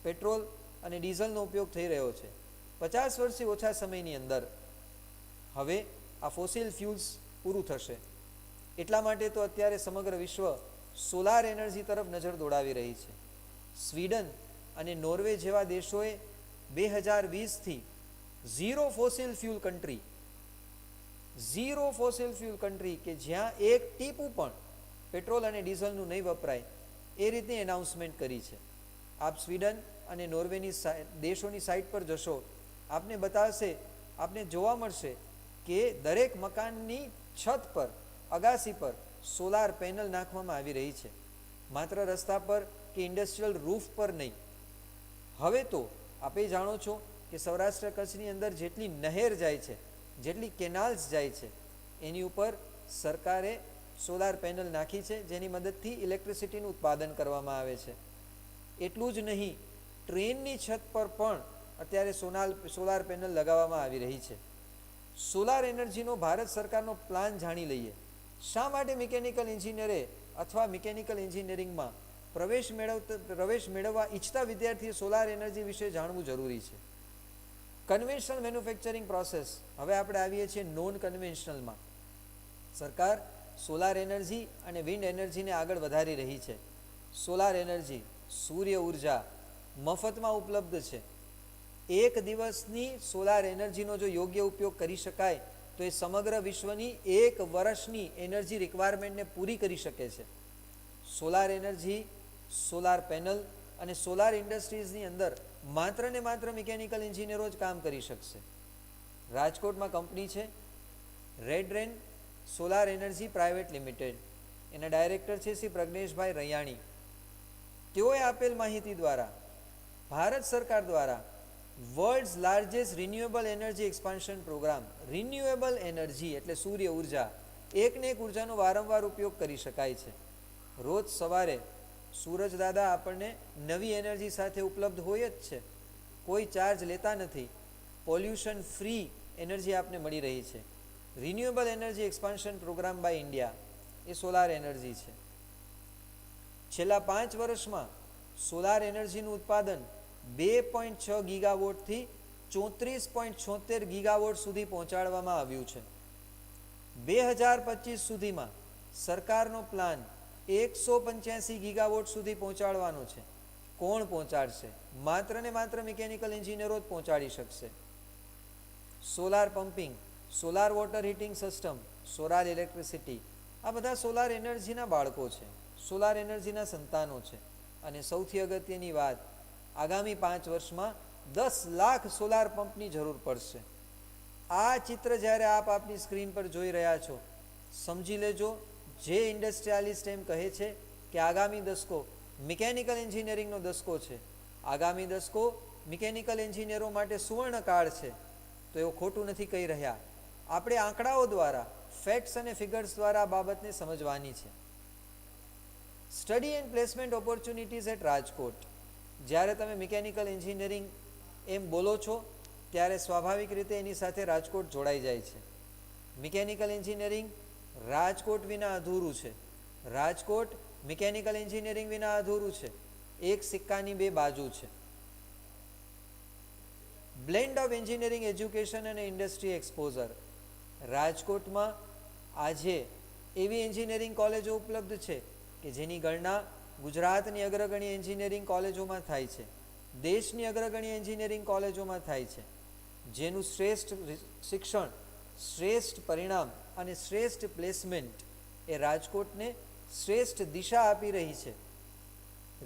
પેટ્રોલ અને ડીઝલનો ઉપયોગ થઈ રહ્યો છે, 50 વર્ષથી ઓછા સમયની અંદર હવે આ ફોસિલ ફ્યુલ્સ પૂરું થશે. એટલા માટે તો અત્યારે સમગ્ર વિશ્વ સોલાર એનર્જી તરફ નજર દોડાવી રહી છે. સ્વીડન અને નોર્વે જેવા દેશોએ 2020થી ઝીરો ફોસિલ ફ્યુલ કન્ટ્રી કે જ્યાં એક ટીપું પણ પેટ્રોલ અને ડીઝલનું નહીં વપરાય એ રીતની એનાઉન્સમેન્ટ કરી છે. આપ સ્વીડન અને નોર્વેની દેશોની સાઇટ પર જશો, આપને બતાવશે, આપને જોવા મળશે કે દરેક મકાનની છત પર, અગાસી પર સોલાર પેનલ નાખવામાં આવી રહી છે. માત્ર રસ્તા પર કે ઇન્ડસ્ટ્રીયલ રૂફ પર નહીં. હવે તો આપે જાણો છો કે સૌરાષ્ટ્ર કચ્છની અંદર જેટલી નહેર જાય છે, જેટલી કેનાલ્સ જાય છે, એની ઉપર સરકારે સોલાર પેનલ નાખી છે, જેની મદદથી ઇલેક્ટ્રિસિટીનું ઉત્પાદન કરવામાં આવે છે. એટલું જ નહીં, ટ્રેનની છત પર પણ અત્યારે સોલાર પેનલ લગાવવામાં આવી રહી છે. સોલાર એનર્જીનો ભારત સરકારનો પ્લાન જાણી લઈએ. શા માટે મિકેનિકલ એન્જિનિયરે અથવા મિકેનિકલ એન્જિનિયરિંગમાં પ્રવેશ મેળવવા ઈચ્છતા વિદ્યાર્થીએ સોલાર એનર્જી વિશે જાણવું જરૂરી છે. કન્વેન્શનલ મેન્યુફેક્ચરિંગ પ્રોસેસ, હવે આપણે આવીએ છીએ નોન કન્વેન્શનલમાં. સરકાર સોલાર એનર્જી અને વિન્ડ એનર્જીને આગળ વધારી રહી છે. સોલાર એનર્જી, સૂર્ય ઉર્જા મફતમાં ઉપલબ્ધ છે. એક દિવસની સોલાર એનર્જીનો જો યોગ્ય ઉપયોગ કરી શકાય તો એ સમગ્ર વિશ્વની એક વર્ષની એનર્જી રિક્વાયરમેન્ટને પૂરી કરી શકે છે. સોલાર એનર્જી, સોલાર પેનલ અને સોલાર ઇન્ડસ્ટ્રીઝની અંદર માત્ર ને માત્ર મિકેનિકલ એન્જિનિયરો જ કામ કરી શકશે. રાજકોટમાં કંપની છે રેડ રેન સોલાર એનર્જી પ્રાઇવેટ લિમિટેડ, એના ડાયરેક્ટર છે શ્રી પ્રજ્ઞેશભાઈ રૈયાણી. તેઓએ આપેલ માહિતી દ્વારા ભારત સરકાર દ્વારા world's largest renewable energy expansion program, renewable energy એટલે સૂર્ય ઉર્જા, એકને એક ઉર્જાનો વારંવાર ઉપયોગ કરી શકાય છે. રોજ સવારે સૂરજ દાદા આપણને નવી એનર્જી સાથે ઉપલબ્ધ હોય જ છે, કોઈ ચાર્જ લેતા નથી, પોલ્યુશન ફ્રી એનર્જી આપને મળી રહી છે. Renewable energy expansion program by India એ સોલાર એનર્જી છે. છેલ્લા 5 વર્ષમાં સોલાર એનર્જીનું ઉત્પાદન 2.6 ગીગાવોટથી 34.76 ગીગાવોટ સુધી પહોંચાડવામાં આવ્યું છે. 2025 સુધીમાં સરકારનો પ્લાન 185 ગીગાવોટ સુધી પહોંચાડવાનો છે. કોણ પહોંચાડશે? માત્ર ને માત્ર મિકેનિકલ એન્જિનિયરો જ પહોંચાડી શકશે. Solar pumping, solar water heating system, solar electricity, આ બધા સોલાર એનર્જીના બાળકો છે, સોલાર એનર્જીના સંતાનો છે. અને સૌથી અગત્યની વાત, આગામી 5 વર્ષમાં 10 લાખ સોલાર પંપની જરૂર પડશે. આ ચિત્ર જ્યારે આપની સ્ક્રીન પર જોઈ રહ્યા છો, સમજી લેજો, જે ઇન્ડસ્ટ્રીયાલિસ્ટ એમ કહે છે કે આગામી દસકો મિકેનિકલ એન્જિનિયરિંગનો દસકો છે, આગામી દસકો મિકેનિકલ એન્જિનિયરો માટે સુવર્ણકાળ છે, તો એવું ખોટું નથી કહી રહ્યા. આપણે આંકડાઓ દ્વારા, ફેક્ટ્સ અને ફિગર્સ દ્વારા આ બાબતને સમજવાની છે. Study and placement opportunities at Rajkot. જ્યારે તમે મિકેનિકલ એન્જિનિયરિંગ એમ બોલો છો ત્યારે સ્વાભાવિક રીતે એની સાથે રાજકોટ જોડાઈ જાય છે. મિકેનિકલ એન્જિનિયરિંગ રાજકોટ વિના અધૂરું છે, રાજકોટ મિકેનિકલ એન્જિનિયરિંગ વિના અધૂરું છે. એક સિક્કાની બે બાજુ છે. બ્લેન્ડ ઓફ એન્જિનિયરિંગ એજ્યુકેશન અને ઇન્ડસ્ટ્રી એક્સપોઝર. રાજકોટમાં આજે એવી એન્જિનિયરિંગ કોલેજો ઉપલબ્ધ છે કે જેની ગણના ગુજરાતની અગ્રગણ્ય એન્જિનિયરિંગ કોલેજોમાં થાય છે, દેશની અગ્રગણ્ય એન્જિનિયરિંગ કોલેજોમાં થાય છે, જેનું શ્રેષ્ઠ શિક્ષણ, શ્રેષ્ઠ પરિણામ અને શ્રેષ્ઠ પ્લેસમેન્ટ એ રાજકોટને શ્રેષ્ઠ દિશા આપી રહી છે.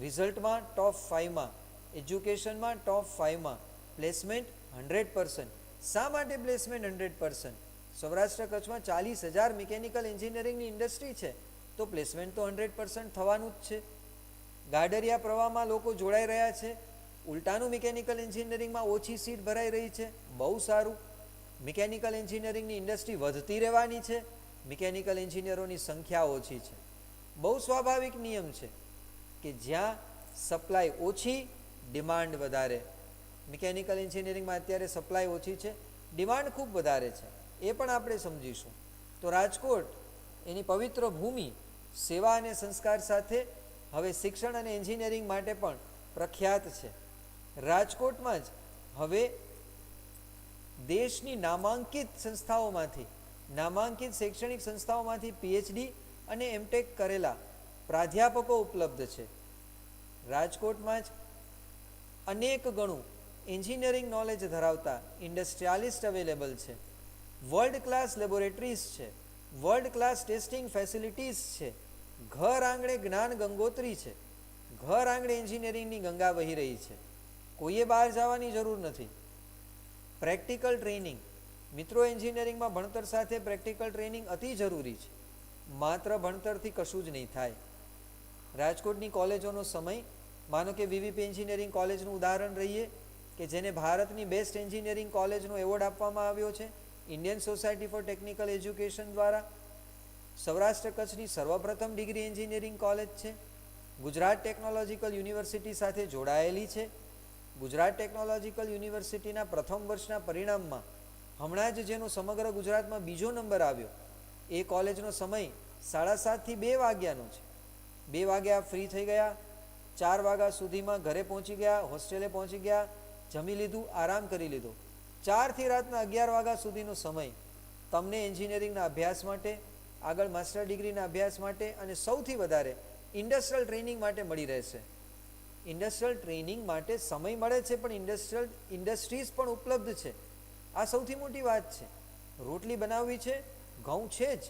રિઝલ્ટમાં ટોપ 5માં, એજ્યુકેશનમાં ટોપ 5માં, પ્લેસમેન્ટ 100%. શા માટે પ્લેસમેન્ટ 100%? સૌરાષ્ટ્ર કચ્છમાં 40,000 મિકેનિકલ એન્જિનિયરિંગની ઇન્ડસ્ટ્રી છે, તો પ્લેસમેન્ટ તો 100% થવાનું જ છે. ગાડરિયા પ્રવાહમાં લોકો જોડાઈ રહ્યા છે, ઉલટાનું મિકેનિકલ એન્જિનિયરિંગમાં ઓછી સીટ ભરાઈ રહી છે. બહુ સારું. મિકેનિકલ એન્જિનિયરિંગની ઇન્ડસ્ટ્રી વધતી રહેવાની છે, મિકેનિકલ એન્જિનિયરોની સંખ્યા ઓછી છે. બહુ સ્વાભાવિક નિયમ છે કે જ્યાં સપ્લાય ઓછી, ડિમાન્ડ વધારે. મિકેનિકલ એન્જિનિયરિંગમાં અત્યારે સપ્લાય ઓછી છે, ડિમાન્ડ ખૂબ વધારે છે, એ પણ આપણે સમજીશું. તો રાજકોટ એની પવિત્ર ભૂમિ, સેવા અને સંસ્કાર સાથે હવે શિક્ષણ અને એન્જિનિયરિંગ માટે પણ પ્રખ્યાત છે. રાજકોટમાં જ હવે દેશની નામાંકિત સંસ્થાઓમાંથી, નામાંકિત શૈક્ષણિક સંસ્થાઓમાંથી પીએચડી અને એમટેક કરેલા પ્રાધ્યાપકો ઉપલબ્ધ છે. રાજકોટમાં જ અનેક ગણું એન્જિનિયરિંગ નોલેજ ધરાવતા ઇન્ડસ્ટ્રીયાલિસ્ટ અવેલેબલ છે. વર્લ્ડ ક્લાસ લેબોરેટરીઝ છે, વર્લ્ડ ક્લાસ ટેસ્ટિંગ ફેસિલિટીઝ છે, ઘર આંગણે જ્ઞાન ગંગોત્રી છે, ઘર આંગણે એન્જિનિયરિંગની ગંગા વહી રહી છે. કોઈએ બહાર જવાની જરૂર નથી. પ્રેક્ટિકલ ટ્રેનિંગ, મિત્રો, એન્જિનિયરિંગમાં ભણતર સાથે પ્રેક્ટિકલ ટ્રેનિંગ અતિ જરૂરી છે. માત્ર ભણતરથી કશું જ નહીં થાય. રાજકોટની કોલેજોનો સમય, માનો કે વીવીપી એન્જિનિયરિંગ કોલેજનું ઉદાહરણ લઈએ કે જેને ભારતની બેસ્ટ એન્જિનિયરિંગ કોલેજનો એવોર્ડ આપવામાં આવ્યો છે Indian society for technical education દ્વારા. સૌરાષ્ટ્ર કચ્છની સર્વપ્રથમ ડિગ્રી એન્જિનિયરિંગ કોલેજ છે. ગુજરાત ટેકનોલોજીકલ યુનિવર્સિટી સાથે જોડાયેલી છે. ગુજરાત ટેકનોલોજીકલ યુનિવર્સિટીના પ્રથમ વર્ષના પરિણામમાં હમણાં જ જેનો સમગ્ર ગુજરાતમાં બીજો નંબર આવ્યો, એ કોલેજનો સમય 7:30 થી 2 વાગ્યાનો છે. 2 વાગ્યા ફ્રી થઈ ગયા, 4 વાગ્યા સુધીમાં ઘરે પહોંચી ગયા, હોસ્ટેલે પહોંચી ગયા, જમી લીધું, આરામ કરી લીધો. 4 થી રાતના 11 વાગ્યા સુધીનો સમય તમને એન્જિનિયરિંગના અભ્યાસ માટે, આગળ માસ્ટર ડિગ્રીના અભ્યાસ માટે અને સૌથી વધારે ઇન્ડસ્ટ્રીયલ ટ્રેનિંગ માટે મળી રહેશે. ઇન્ડસ્ટ્રીયલ ટ્રેનિંગ માટે સમય મળે છે, પણ ઇન્ડસ્ટ્રીઝ પણ ઉપલબ્ધ છે. આ સૌથી મોટી વાત છે. રોટલી બનાવવી છે, ઘઉં છે જ,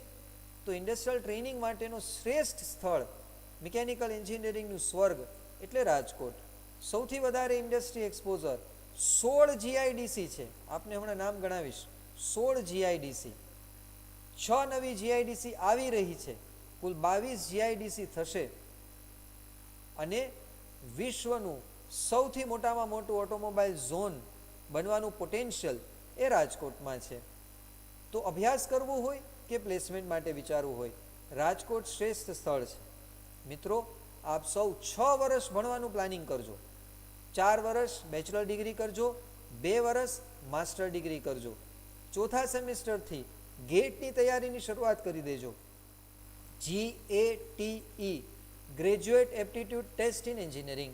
તો ઇન્ડસ્ટ્રીયલ ટ્રેનિંગ માટેનું શ્રેષ્ઠ સ્થળ, મિકેનિકલ એન્જિનિયરિંગનું સ્વર્ગ એટલે રાજકોટ. સૌથી વધારે ઇન્ડસ્ટ્રી એક્સપોઝર, 16 જીઆઈડીસી છે. આપને હમણાં નામ ગણાવીશ. 16 જીઆઈડીસી, 6 નવી જીઆઈડીસી આવી રહી છે, કુલ 22 જીઆઈડીસી થશે. અને વિશ્વનું સૌથી મોટામાં મોટું ઓટોમોબાઈલ ઝોન બનવાનું પોટેન્શિયલ એ રાજકોટમાં છે. તો અભ્યાસ કરવો હોય કે પ્લેસમેન્ટ માટે વિચારવું હોય, રાજકોટ શ્રેષ્ઠ સ્થળ છે. મિત્રો, આપ સૌ 6 વર્ષ ભણવાનું પ્લાનિંગ કરજો. 4 વર્ષ બેચલર ડિગ્રી કરજો, 2 વર્ષ માસ્ટર ડિગ્રી કરજો. ચોથા સેમિસ્ટરથી ગેટની તૈયારીની શરૂઆત કરી દેજો. GATE, graduate aptitude test in engineering.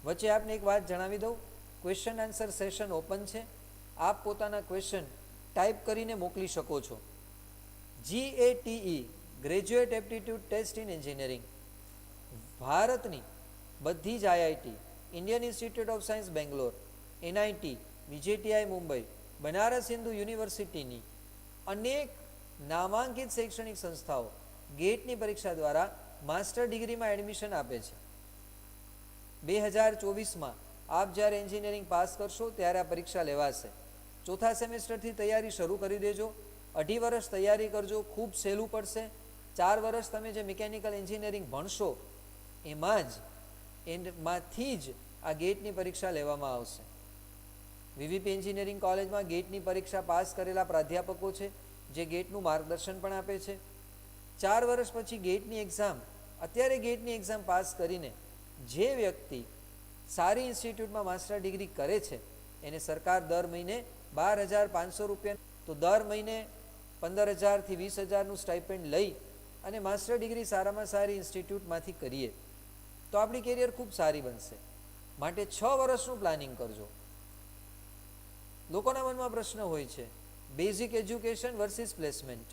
વચ્ચે આપને એક વાત જણાવી દઉં, ક્વેશ્ચન આન્સર સેશન ઓપન છે. આપ પોતાના ક્વેશ્ચન ટાઈપ કરીને મોકલી શકો છો. GATE, graduate aptitude test in engineering, ભારતની બધી જ IIT, Indian Institute of Science Bangalore, NIT, VJTI Mumbai, Banaras Hindu યુનિવર્સિટીની અનેક નામાંકિત શૈક્ષણિક સંસ્થાઓ ગેટની પરીક્ષા દ્વારા માસ્ટર ડિગ્રીમાં એડમિશન આપે છે. 2024માં આપ જ્યારે એન્જિનિયરિંગ પાસ કરશો ત્યારે આ પરીક્ષા લેવાશે. ચોથા સેમેસ્ટરથી તૈયારી શરૂ કરી દેજો. 2.5 વર્ષ તૈયારી કરજો, ખૂબ સહેલું પડશે. 4 વર્ષ તમે જે મિકેનિકલ એન્જિનિયરિંગ ભણશો એમાંથી જ આ ગેટની પરીક્ષા લેવામાં આવશે. VVP એન્જિનિયરિંગ કોલેજમાં ગેટની પરીક્ષા પાસ કરેલા પ્રાધ્યાપકો છે જે ગેટનું માર્ગદર્શન પણ આપે છે. 4 વર્ષ પછી ગેટની એક્ઝામ, અત્યારે ગેટની એક્ઝામ પાસ કરીને જે વ્યક્તિ સારી ઇન્સ્ટિટ્યૂટમાં માસ્ટર ડિગ્રી કરે છે એને સરકાર દર મહિને 12,500 રૂપિયા, તો દર મહિને 15,000થી 20,000નું સ્ટાઇપેન્ડ લઈ અને માસ્ટર ડિગ્રી સારામાં સારી ઇન્સ્ટિટ્યૂટમાંથી કરીએ તો આપણી કેરિયર ખૂબ સારી બનશે. માટે 6 વર્ષનું પ્લાનિંગ કરજો. લોકોના મનમાં પ્રશ્ન હોય છે, બેઝિક એજ્યુકેશન વર્સિસ પ્લેસમેન્ટ,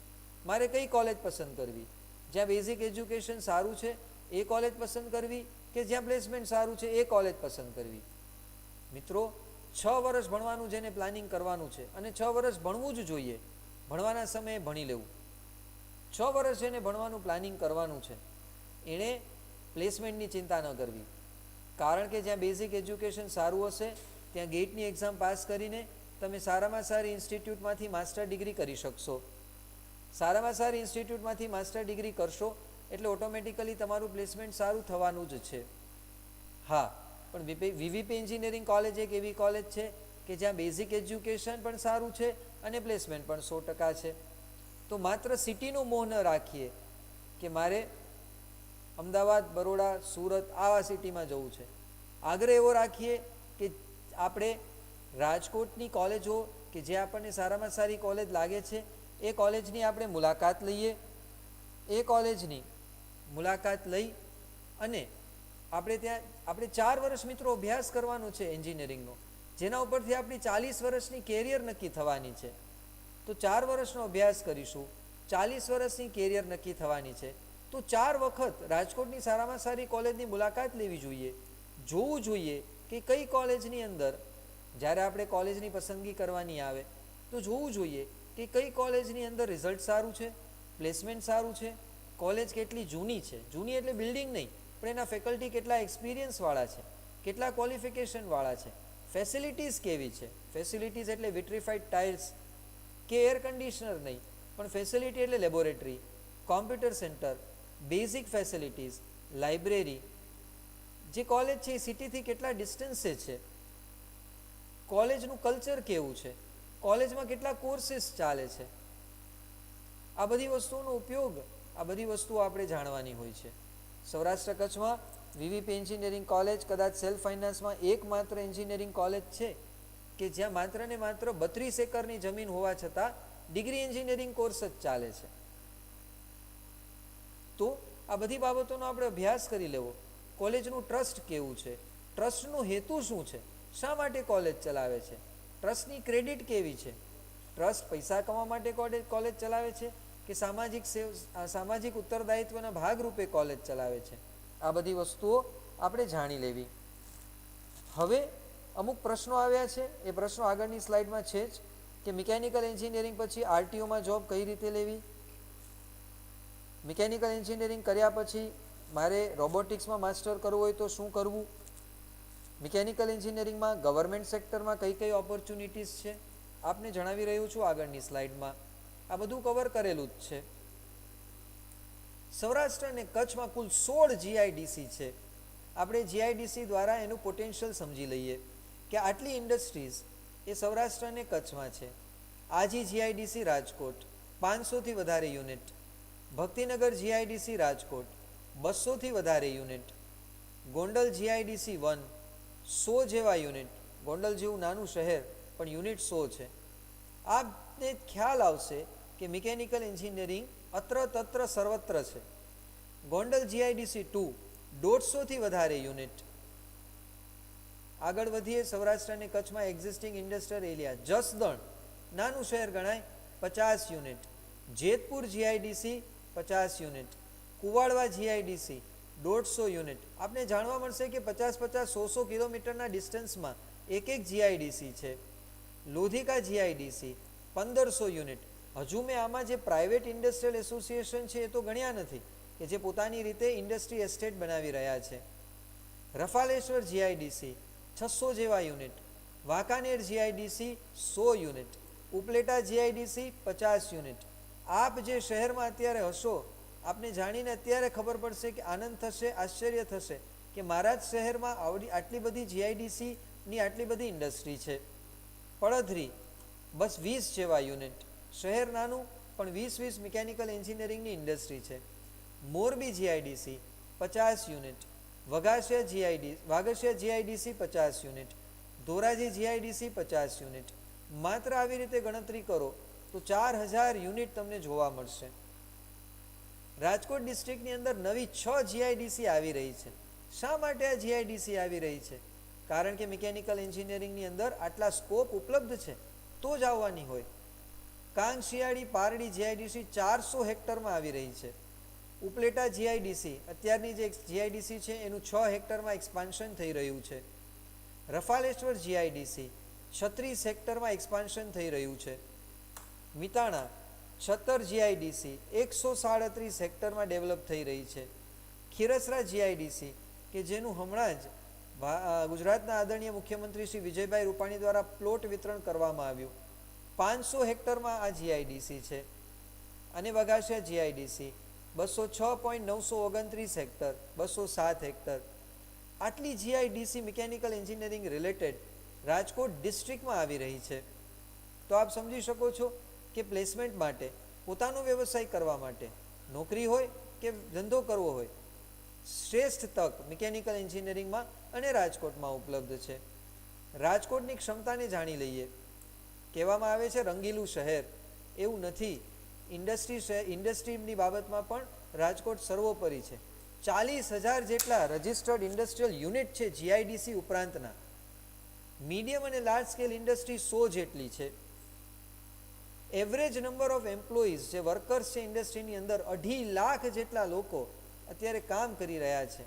મારે કઈ કોલેજ પસંદ કરવી? જ્યાં બેઝિક એજ્યુકેશન સારું છે એ કોલેજ પસંદ કરવી કે જ્યાં પ્લેસમેન્ટ સારું છે એ કોલેજ પસંદ કરવી? મિત્રો, 6 વર્ષ ભણવાનું જેને પ્લાનિંગ કરવાનું છે, અને 6 વર્ષ ભણવું જ જોઈએ, ભણવાના સમયે ભણી લેવું. 6 વર્ષ જેને ભણવાનું પ્લાનિંગ કરવાનું છે એણે પ્લેસમેન્ટની ચિંતા ન કરવી. કારણ કે જ્યાં બેઝિક એજ્યુકેશન સારું હશે ત્યાં ગેટની એક્ઝામ પાસ કરીને તમે સારામાં સારી ઇન્સ્ટિટ્યૂટમાંથી માસ્ટર ડિગ્રી કરી શકશો. સારામાં સારી ઇન્સ્ટિટ્યૂટમાંથી માસ્ટર ડિગ્રી કરશો એટલે ઓટોમેટિકલી તમારું પ્લેસમેન્ટ સારું થવાનું જ છે. હા, પણ VVP એન્જિનિયરિંગ કોલેજ એક એવી કોલેજ છે કે જ્યાં બેઝિક એજ્યુકેશન પણ સારું છે અને પ્લેસમેન્ટ પણ 100% છે. તો માત્ર સિટીનો મોહ ન રાખીએ કે મારે અમદાવાદ, બરોડા, સુરત આવા સિટીમાં જવું છે. આગ્રહ એવો રાખીએ કે આપણે રાજકોટની કોલેજો કે જે આપણને સારામાં સારી કોલેજ લાગે છે એ કોલેજની આપણે મુલાકાત લઈએ. એ કોલેજની મુલાકાત લઈ અને આપણે 4 વર્ષ મિત્રો અભ્યાસ કરવાનો છે એન્જિનિયરિંગનો, જેના ઉપરથી આપણી 40 વર્ષની કેરિયર નક્કી થવાની છે. તો 4 વર્ષનો અભ્યાસ કરીશું, 40 વર્ષની કેરિયર નક્કી થવાની છે. તો 4 વખત રાજકોટની સારામાં સારી કોલેજની મુલાકાત લેવી જોઈએ. જોવું જોઈએ કે કઈ કોલેજની અંદર, જ્યારે આપણે કોલેજની પસંદગી કરવાની આવે તો જોવું જોઈએ કે કઈ કોલેજની અંદર રિઝલ્ટ સારું છે, પ્લેસમેન્ટ સારું છે, કોલેજ કેટલી જૂની છે. જૂની એટલે બિલ્ડિંગ નહીં, પણ એના ફેકલ્ટી કેટલા એક્સપિરિયન્સવાળા છે, કેટલા ક્વોલિફિકેશનવાળા છે, ફેસિલિટીઝ કેવી છે. ફેસિલિટીઝ એટલે વિટ્રીફાઈડ ટાઇલ્સ કે એર કન્ડિશનર નહીં, પણ ફેસિલિટી એટલે laboratory, computer centre, basic facilities, library. જે કોલેજ છે એ સિટીથી કેટલા ડિસ્ટન્સે છે, કોલેજનું કલ્ચર કેવું છે, કોલેજમાં કેટલા કોર્સીસ ચાલે છે, આ બધી વસ્તુઓનો ઉપયોગ, આ બધી વસ્તુઓ આપણે જાણવાની હોય છે. સૌરાષ્ટ્ર કચ્છમાં VVP એન્જિનિયરિંગ કોલેજ કદાચ સેલ્ફ ફાઇનાન્સમાં એકમાત્ર એન્જિનિયરિંગ કોલેજ છે કે જ્યાં માત્ર ને માત્ર 32 એકરની જમીન હોવા છતાં ડિગ્રી એન્જિનિયરિંગ કોર્સ જ ચાલે છે. તો આ બધી બાબતોનો આપણે અભ્યાસ કરી લેવો. કોલેજનું ટ્રસ્ટ કેવું છે, ટ્રસ્ટનો હેતુ શું છે, શા માટે કોલેજ ચલાવે છે, ટ્રસ્ટની ક્રેડિટ કેવી છે, ટ્રસ્ટ પૈસા કમાવા માટે કોલેજ ચલાવે છે કે સામાજિક ઉત્તરદાયિત્વના ભાગરૂપે કોલેજ ચલાવે છે. આ બધી વસ્તુઓ આપણે જાણી લેવી. હવે અમુક પ્રશ્નો આવ્યા છે, એ પ્રશ્નો આગળની સ્લાઇડમાં છે જ, કે મિકેનિકલ એન્જિનિયરિંગ પછી આરટીઓમાં જોબ કઈ રીતે લેવી, મિકેનિકલ એન્જિનિયરિંગ કર્યા પછી મારે રોબોટિક્સમાં માસ્ટર કરવું હોય તો શું કરવું, મિકેનિકલ એન્જિનિયરિંગમાં ગવર્મેન્ટ સેક્ટરમાં કઈ કઈ ઓપોર્ચ્યુનિટીઝ છે, આપને જણાવી રહ્યું છું આગળની સ્લાઇડમાં. આ બધું કવર કરેલું જ છે. સૌરાષ્ટ્ર અને કચ્છમાં કુલ 16 જીઆઈડીસી છે. આપણે જીઆઈડીસી દ્વારા એનું પોટેન્શિયલ સમજી લઈએ કે આટલી ઇન્ડસ્ટ્રીઝ એ સૌરાષ્ટ્ર અને કચ્છમાં છે. આજી જીઆઈડીસી રાજકોટ 500થી વધારે યુનિટ, ભક્તિનગર જીઆઈડીસી રાજકોટ 200થી વધારે યુનિટ, ગોંડલ જીઆઈડીસી 1 100 જેવા યુનિટ, ગોંડલ જેવું નાનું શહેર પણ યુનિટ 100 છે. આપને ખ્યાલ આવશે કે મિકેનિકલ એન્જિનિયરિંગ અત્ર તત્ર સર્વત્ર છે. ગોંડલ જીઆઈડીસી 2 150થી વધારે યુનિટ. આગળ વધીએ, સૌરાષ્ટ્ર અને કચ્છમાં એક્ઝિસ્ટિંગ ઇન્ડસ્ટ્રીયલ એરિયા, જસદણ નાનું શહેર ગણાય 50 unit, Jetpur GIDC 50 unit, Kuvadva GIDC 150 unit. આપને જાણવા મળશે કે 50-100 કિલોમીટરના ડિસ્ટન્સમાં એક જીઆઈડીસી છે. Lodhika GIDC 1500 unit. હજુ મેં આમાં જે પ્રાઇવેટ ઇન્ડસ્ટ્રીયલ એસોસિએશન છે એ તો ગણ્યા નથી, કે જે પોતાની રીતે ઇન્ડસ્ટ્રી એસ્ટેટ બનાવી રહ્યા છે. રફાલેશ્વર જીઆઈડીસી 600 જેવા unit, Wankaner GIDC 100 unit, Upleta GIDC 50 unit. આપ જે શહેરમાં અત્યારે હશો, આપને જાણીને અત્યારે ખબર પડશે કે આનંદ થશે, આશ્ચર્ય થશે કે મારા જ શહેરમાં આટલી બધી જીઆઈડીસીની આટલી બધી ઇન્ડસ્ટ્રી છે. પડધરી બસ 20 જેવા યુનિટ, શહેર નાનું પણ 20 મિકેનિકલ એન્જિનિયરિંગની ઇન્ડસ્ટ્રી છે. Morbi GIDC 50 unit, Vaghasiya GIDC 50 unit, Dhoraji GIDC 50 unit. માત્ર આવી રીતે ગણતરી કરો તો 4000 યુનિટ તમને જોવા મળશે. રાજકોટ ડિસ્ટ્રિક્ટની અંદર નવી 6 જીઆઈડીસી આવી રહી છે. શા માટે આ જીઆઈડીસી આવી રહી છે? કારણ કે મિકેનિકલ એન્જિનિયરિંગની અંદર આટલા સ્કોપ ઉપલબ્ધ છે તો જ આવવાની હોય. કાંગ શિયાળી પારડી જીઆઈડીસી 400 હેક્ટરમાં આવી રહી છે. ઉપલેટા જીઆઈડીસી અત્યારની જે જીઆઈડીસી છે એનું 6 હેક્ટરમાં એક્સપાન્શન થઈ રહ્યું છે. રફાલેશ્વર જીઆઈડીસી 36 હેક્ટરમાં એક્સપાન્શન થઈ રહ્યું છે. મિતાણા 76 જીઆઈડીસી 137 હેક્ટરમાં ડેવલપ થઈ રહી છે. ખીરસરા જીઆઈડીસી કે જેનું હમણાં જ ગુજરાતના આદરણીય મુખ્યમંત્રી શ્રી વિજયભાઈ રૂપાણી દ્વારા પ્લોટ વિતરણ કરવામાં આવ્યું, 500 હેક્ટરમાં આ જીઆઈડીસી છે. અને વઘાસિયા જીઆઈડીસી 206.929 હેક્ટર, 207 હેક્ટર. આટલી GIDC mechanical engineering related Rajkot ડિસ્ટ્રિક્ટમાં આવી રહી છે. તો આપ સમજી શકો છો કે પ્લેસમેન્ટ માટે, પોતાનો વ્યવસાય કરવા માટે, નોકરી હોય કે ધંધો કરવો હોય, શ્રેષ્ઠ તક મિકેનિકલ એન્જિનિયરિંગમાં અને રાજકોટમાં ઉપલબ્ધ છે. રાજકોટની ક્ષમતાને જાણી લઈએ. કહેવામાં આવે છે રંગીલું શહેર, એવું નથી. ઇન્ડસ્ટ્રીની બાબતમાં પણ રાજકોટ સર્વોપરી છે. 40,000 જેટલા રજિસ્ટર્ડ ઇન્ડસ્ટ્રીયલ યુનિટ છે જીઆઈડીસી ઉપરાંતના. મીડિયમ અને લાર્જ સ્કેલ ઇન્ડસ્ટ્રી 100 જેટલી છે. એવરેજ નંબર ઓફ એમ્પ્લોઈઝ, જે વર્કર્સ છે ઇન્ડસ્ટ્રીની અંદર, 2.5 લાખ જેટલા લોકો અત્યારે કામ કરી રહ્યા છે.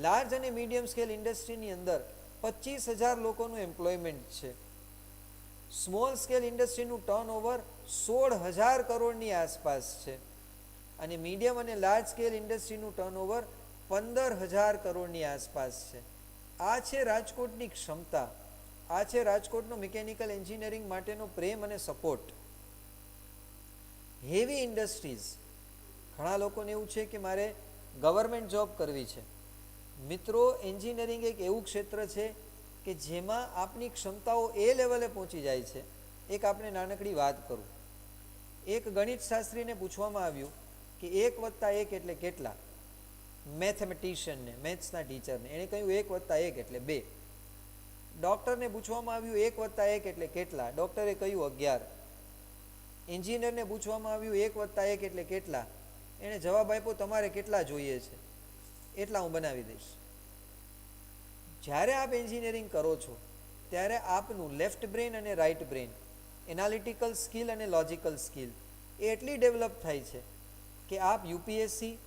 લાર્જ અને મીડિયમ સ્કેલ ઇન્ડસ્ટ્રીની અંદર 25,000 લોકોનું એમ્પ્લોયમેન્ટ છે. સ્મોલ સ્કેલ ઇન્ડસ્ટ્રીનું ટર્નઓવર 16,000 કરોડની આસપાસ છે. અને મીડિયમ અને લાર્જ સ્કેલ ઇન્ડસ્ટ્રીનું ટર્નઓવર 15,000 કરોડની આસપાસ છે. આ છે રાજકોટની ક્ષમતા, આ છે રાજકોટનો મિકેનિકલ એન્જિનિયરિંગ માટેનો પ્રેમ અને સપોર્ટ. હેવી ઇન્ડસ્ટ્રીઝ, ઘણા લોકોને એવું છે કે મારે ગવર્મેન્ટ જોબ કરવી છે. મિત્રો, એન્જિનિયરિંગ એક એવું ક્ષેત્ર છે કે જેમાં આપની ક્ષમતાઓ એ લેવલે પહોંચી જાય છે. એક આપણે નાનકડી વાત કરું. એક ગણિત શાસ્ત્રીને પૂછવામાં આવ્યું કે 1+1 એટલે કેટલા? મેથેમેટિશિયનને, મેથ્સના ટીચરને. એણે કહ્યું 1+1 એટલે 2. ડૉક્ટરને પૂછવામાં આવ્યું 1+1 એટલે કેટલા? ડૉક્ટરે કહ્યું 11. એન્જિનિયરને પૂછવામાં આવ્યું 1+1 એટલે કેટલા? એણે જવાબ આપ્યો તમારે કેટલા જોઈએ છે એટલા હું બનાવી દઈશ. જ્યારે આપ એન્જિનિયરિંગ કરો છો ત્યારે આપનું લેફ્ટ બ્રેન અને રાઈટ બ્રેન, એનાલિટિકલ સ્કિલ અને લોજિકલ સ્કિલ એ એટલી ડેવલપ થાય છે કે આપ UPSC,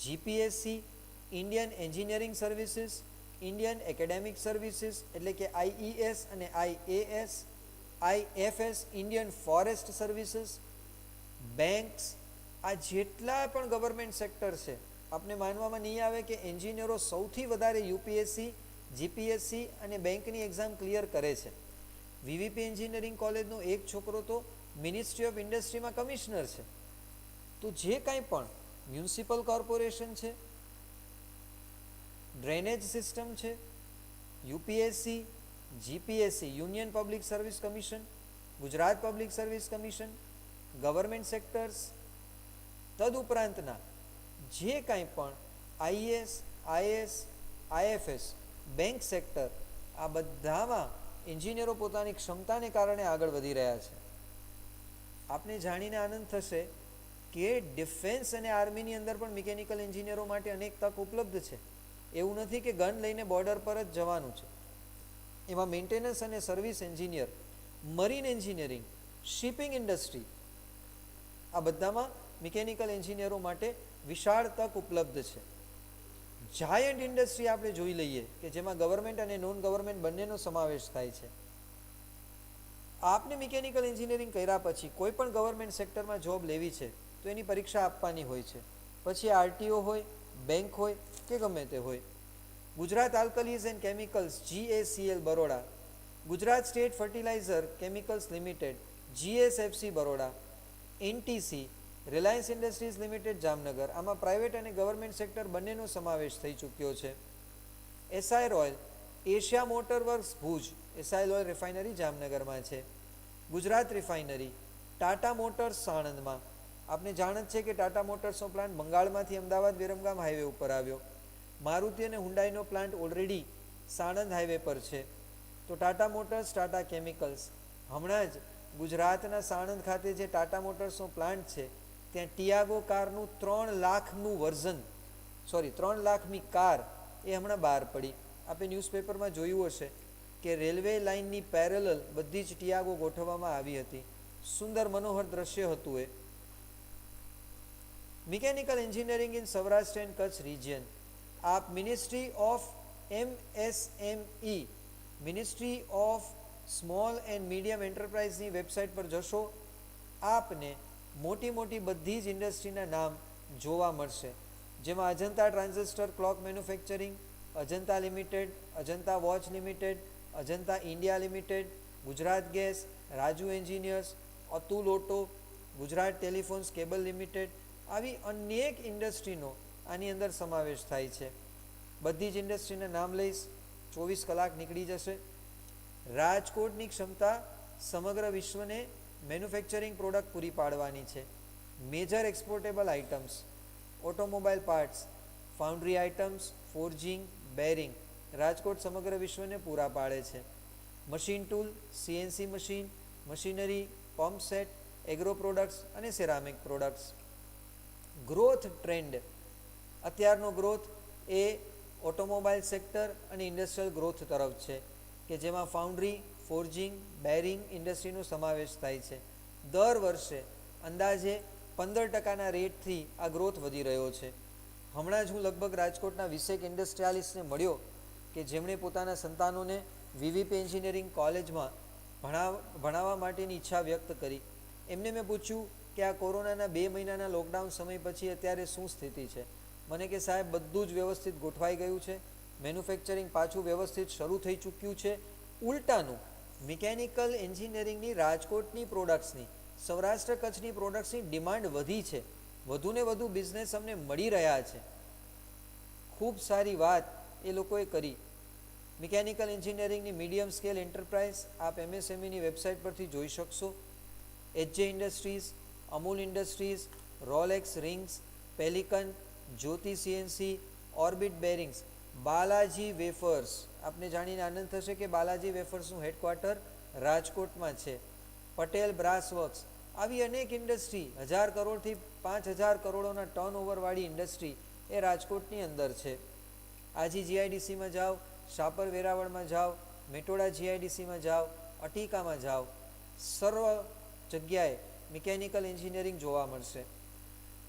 GPSC, Indian engineering services, Indian academic services એટલે કે IES અને IAS, IFS Indian forest services, banks, આ જેટલા પણ ગવર્મેન્ટ સેક્ટર છે, આપને માનવામાં નહીં આવે કે એન્જિનિયરો સૌથી વધારે UPSC, GPSC અને બેંકની એક્ઝામ ક્લિયર કરે છે. VVP એન્જિનિયરિંગ કોલેજનો એક છોકરો તો મિનિસ્ટ્રી ઓફ ઇન્ડસ્ટ્રીમાં કમિશનર છે. તો જે કાંઈ પણ મ્યુનિસિપલ કોર્પોરેશન છે, ડ્રેનેજ સિસ્ટમ છે, UPSC, GPSC union public service commission, Gujarat public service commission, government sectors, તદુપરાંતના જે કાંઈ પણ IAS, IAS, IFS, bank sector, આ બધામાં એન્જિનિયરો પોતાની ક્ષમતાને કારણે આગળ વધી રહ્યા છે. આપને જાણીને આનંદ થશે કે ડિફેન્સ અને આર્મીની અંદર પણ મિકેનિકલ એન્જિનિયરો માટે અનેક તક ઉપલબ્ધ છે. એવું નથી કે ગન લઈને બોર્ડર પર જ જવાનું છે. એમાં મેન્ટેનન્સ અને service engineer, marine engineering, shipping industry, આ બધામાં મિકેનિકલ એન્જિનિયરો માટે વિશાળ તક ઉપલબ્ધ છે. જાયન્ટ ઇન્ડસ્ટ્રી આપણે જોઈ લઈએ કે જેમાં ગવર્મેન્ટ અને નોન ગવર્મેન્ટ બંનેનો સમાવેશ થાય છે. આપને મિકેનિકલ એન્જિનિયરિંગ કર્યા પછી કોઈ પણ ગવર્મેન્ટ સેક્ટરમાં જોબ લેવી છે તો એની પરીક્ષા આપવાની હોય છે. પછી RTO હોય, બેંક હોય કે ગમે તે હોય. Gujarat alkalies and chemicals GACL Baroda, Gujarat state fertilizer chemicals limited GSFC Baroda, NTC, Reliance industries limited Jamnagar, આમાં પ્રાઇવેટ અને ગવર્મેન્ટ સેક્ટર બંનેનો સમાવેશ થઈ ચૂક્યો છે. SI royal, Asia motor works Bhuj, SI royal refinery જામનગરમાં છે. ગુજરાત રિફાઇનરી, ટાટા મોટર્સ સાણંદમાં. આપને જાણ જ છે કે ટાટા મોટર્સનો પ્લાન્ટ બંગાળમાંથી અમદાવાદ વિરમગામ હાઈવે ઉપર આવ્યો. મારુતિ અને હુન્ડાઈનો પ્લાન્ટ ઓલરેડી સાણંદ હાઈવે પર છે. તો ટાટા મોટર્સ, ટાટા કેમિકલ્સ, હમણાં જ ગુજરાતના સાણંદ ખાતે જે ટાટા મોટર્સનો પ્લાન્ટ છે ત્યાં ટિયાગો કારનું 3 લાખનું વર્ઝન, 3 લાખની કાર એ હમણાં બહાર પડી. આપણે ન્યૂઝપેપરમાં જોયું હશે કે રેલવે લાઇનની પેરેલલ બધી જ ટિયાગો ગોઠવવામાં આવી હતી. સુંદર મનોહર દ્રશ્ય હતું એ. Mechanical engineering in Saurashtra and Kutch region, આપ ministry of MSME, ministry of small and medium એન્ટરપ્રાઇઝની વેબસાઇટ પર જશો, આપને મોટી મોટી બધી જ ઇન્ડસ્ટ્રીના નામ જોવા મળશે. જેમાં Ajanta transistor clock manufacturing, Ajanta limited, Ajanta watch limited, Ajanta India limited, Gujarat gas, Raju engineers, Atul auto, Gujarat telephones cable limited, આવી અનેક ઇન્ડસ્ટ્રીનો આની અંદર સમાવેશ થાય છે. બધી જ ઇન્ડસ્ટ્રીના નામ લઈશ, 24 કલાક નીકળી જશે. રાજકોટની ક્ષમતા સમગ્ર વિશ્વને મેન્યુફેક્ચરિંગ પ્રોડક્ટ પૂરી પાડવાની છે. Major exportable items, automobile parts, foundry items, forging, bearing, Rajkot સમગ્ર વિશ્વને પૂરા પાડે છે. Machine tool, CNC machine, machinery, pump set, agro products અને સેરામિક પ્રોડક્ટ્સ. ગ્રોથ ટ્રેન્ડ, અત્યારનો ગ્રોથ એ ઓટોમોબાઈલ સેક્ટર અને ઇન્ડસ્ટ્રીયલ ગ્રોથ તરફ છે કે જેમાં ફાઉન્ડ્રી, ફોર્જિંગ, બેરિંગ ઇન્ડસ્ટ્રીનો સમાવેશ થાય છે. દર વર્ષે અંદાજે 15%ના રેટથી આ ગ્રોથ વધી રહ્યો છે. હમણાં જ હું લગભગ રાજકોટના 20 ઇન્ડસ્ટ્રીયાલિસ્ટને મળ્યો કે જેમણે પોતાના સંતાનોને VVP એન્જિનિયરિંગ કોલેજમાં ભણાવવા માટેની ઈચ્છા વ્યક્ત કરી. એમને મેં પૂછ્યું કે આ કોરોનાના 2 મહિનાના લોકડાઉન સમય પછી અત્યારે શું સ્થિતિ છે. મને કે સાહેબ બધું જ વ્યવસ્થિત ગોઠવાઈ ગયું છે, મેન્યુફેક્ચરિંગ પાછું વ્યવસ્થિત શરૂ થઈ ચૂક્યું છે. ઉલટાનું મિકેનિકલ એન્જિનિયરિંગની રાજકોટની પ્રોડક્ટ્સની, સૌરાષ્ટ્ર કચ્છની પ્રોડક્ટ્સની ડિમાન્ડ વધી છે. વધુને વધુ બિઝનેસ અમને મળી રહ્યા છે. ખૂબ સારી વાત એ લોકોએ કરી. મિકેનિકલ એન્જિનિયરિંગની મીડિયમ સ્કેલ એન્ટરપ્રાઇઝ આપ MSMEની વેબસાઇટ પરથી જોઈ શકશો. HJ industries, Amul industries, Rolex rings, Pelican, Jyoti CNC, orbit bearings, Balaji wafers. આપને જાણીને આનંદ થશે કે બાલાજી વેફર્સનું હેડક્વાર્ટર રાજકોટમાં છે. પટેલ બ્રાસ વર્ક્સ, આવી અનેક ઇન્ડસ્ટ્રી, 1000 કરોડથી 5000 કરોડોના ટર્નઓવરવાળી ઇન્ડસ્ટ્રી એ રાજકોટની અંદર છે. આજી GIDCમાં જાઓ, શાપર વેરાવળમાં જાઓ, મેટોડા GIDCમાં જાઓ, અટીકામાં જાઓ, સર્વ જગ્યાએ મિકેનિકલ એન્જિનિયરિંગ જોવા મળશે.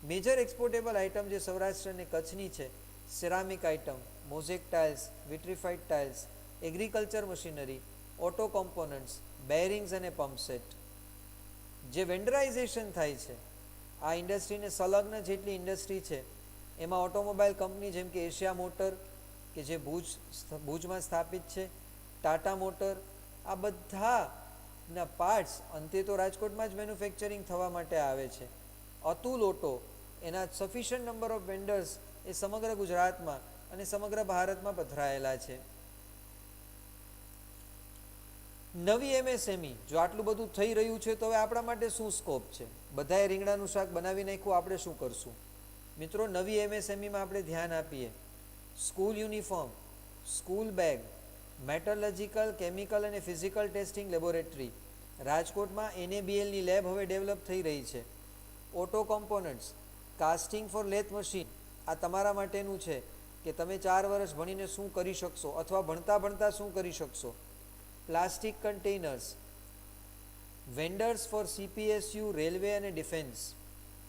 મેજર એક્સપોર્ટેબલ આઇટમ જે સૌરાષ્ટ્ર અને કચ્છની છે ceramic item, mosaic tiles, vitrified tiles, agriculture machinery, auto components, bearings અને પંપ સેટ. જે વેન્ડરાઇઝેશન થાય છે, આ ઇન્ડસ્ટ્રીને સંલગ્ન જેટલી ઇન્ડસ્ટ્રી છે એમાં ઓટોમોબાઈલ કંપની જેમ કે એશિયા મોટર કે જે ભુજમાં સ્થાપિત છે, ટાટા મોટર, આ બધાના પાર્ટ્સ અંતે તો રાજકોટમાં જ મેન્યુફેક્ચરિંગ થવા માટે આવે છે. અતુલ ઓટો, એના સફિશિયન્ટ નંબર ઓફ વેન્ડર્સ એ સમગ્ર ગુજરાતમાં અને સમગ્ર ભારતમાં પથરાયેલા છે. નવી એમએસએમઈ, જો આટલું બધું થઈ રહ્યું છે તો હવે આપણા માટે શું સ્કોપ છે? બધાએ રીંગણાનું શાક બનાવી નાખ્યું, આપણે શું કરશું? મિત્રો, નવી એમએસએમઈમાં આપણે ધ્યાન આપીએ. School uniform, school bag, metallurgical, chemical અને ફિઝિકલ ટેસ્ટિંગ લેબોરેટરી, રાજકોટમાં NABLની લેબ હવે ડેવલપ થઈ રહી છે. Auto components, casting for lathe machine, આ તમારા માટેનું છે કે તમે 4 વર્ષ ભણીને શું કરી શકશો અથવા ભણતા ભણતા શું કરી શકશો. Plastic containers, vendors for CPSU, railway અને defence,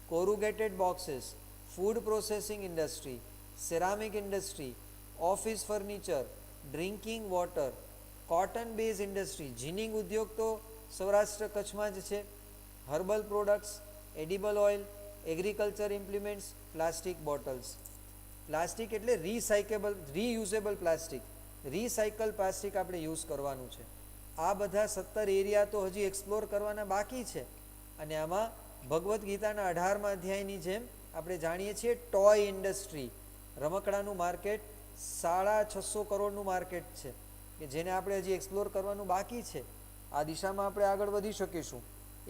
corrugated boxes, food processing industry, ceramic industry, office furniture, drinking water, cotton base industry, ginning ઉદ્યોગ તો સૌરાષ્ટ્ર કચ્છમાં જ છે, herbal products, edible oil, agriculture implements, plastic bottles. Plastic એટલે reusable plastic, recycle plastic આપણે use કરવાનું છે. આ બધા 17 એરિયા તો હજી એક્સપ્લોર કરવાના બાકી છે. અને આમાં ભગવદ્ ગીતાના 18મા અધ્યાયની જેમ આપણે જાણીએ છીએ ટોય ઇન્ડસ્ટ્રી, રમકડાનું માર્કેટ 650 કરોડનું માર્કેટ છે કે જેને આપણે હજી એક્સપ્લોર કરવાનું બાકી છે. આ દિશામાં આપણે આગળ વધી શકીશું.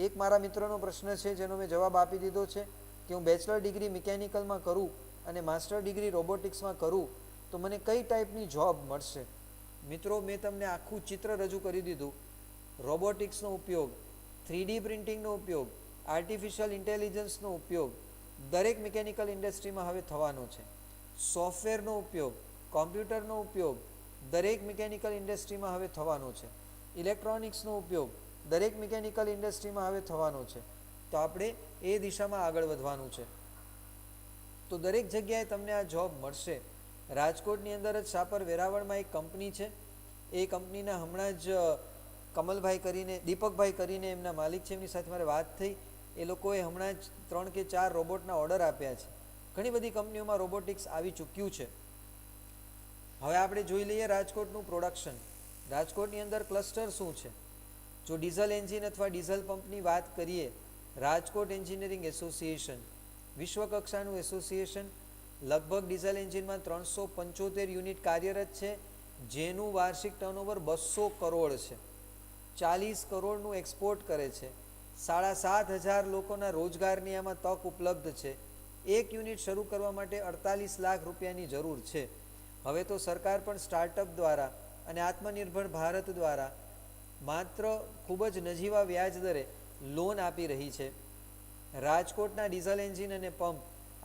એક મારા મિત્રનો પ્રશ્ન છે જેનો મેં જવાબ આપી દીધો છે કે હું બેચલર ડિગ્રી મિકેનિકલમાં કરું અને માસ્ટર ડિગ્રી રોબોટિક્સમાં કરું તો મને કઈ ટાઈપની જોબ મળશે. મિત્રો, મેં તમને આખું ચિત્ર રજૂ કરી દીધું. રોબોટિક્સનો ઉપયોગ, 3D પ્રિન્ટિંગનો ઉપયોગ, આર્ટિફિશિયલ ઇન્ટેલિજન્સનો ઉપયોગ દરેક મિકેનિકલ ઇન્ડસ્ટ્રીમાં હવે થવાનો છે. સોફ્ટવેરનો ઉપયોગ, કોમ્પ્યુટરનો ઉપયોગ દરેક મિકેનિકલ ઇન્ડસ્ટ્રીમાં હવે થવાનો છે. ઇલેક્ટ્રોનિક્સનો ઉપયોગ દરેક મિકેનિકલ ઇન્ડસ્ટ્રીમાં હવે થવાનો છે. તો આપણે એ દિશામાં આગળ વધવાનું છે. તો દરેક જગ્યાએ તમને આ જોબ મળશે. રાજકોટની અંદર જ શાપર વેરાવળમાં એક કંપની છે. એ કંપનીના હમણાં જ કમલભાઈ કરીને, દીપકભાઈ કરીને એમના માલિક છે, એમની સાથે મારે વાત થઈ. એ લોકોએ હમણાં જ 3 કે 4 રોબોટના ઓર્ડર આપ્યા છે. ઘણી બધી કંપનીઓમાં રોબોટિક્સ આવી ચૂક્યું છે. હવે આપણે જોઈ લઈએ રાજકોટનું પ્રોડક્શન. રાજકોટની અંદર ક્લસ્ટર શું છે? જો ડીઝલ એન્જિન અથવા ડીઝલ પંપની વાત કરીએ, રાજકોટ એન્જિનિયરિંગ એસોસિએશન વિશ્વકક્ષાનું એસોસિએશન, લગભગ ડીઝલ એન્જિનમાં 375 યુનિટ કાર્યરત છે, જેનું વાર્ષિક ટર્નઓવર 200 કરોડ છે. 40 કરોડનું એક્સપોર્ટ કરે છે. 7,500 લોકોના રોજગારની આમાં તક ઉપલબ્ધ છે. એક યુનિટ શરૂ કરવા માટે 48 લાખ રૂપિયાની જરૂર છે. હવે તો સરકાર પણ સ્ટાર્ટઅપ દ્વારા અને આત્મનિર્ભર ભારત દ્વારા માત્ર ખૂબ જ નજીવા વ્યાજ દરે લોન આપી રહી છે. રાજકોટના ડીઝલ એન્જિન અને pump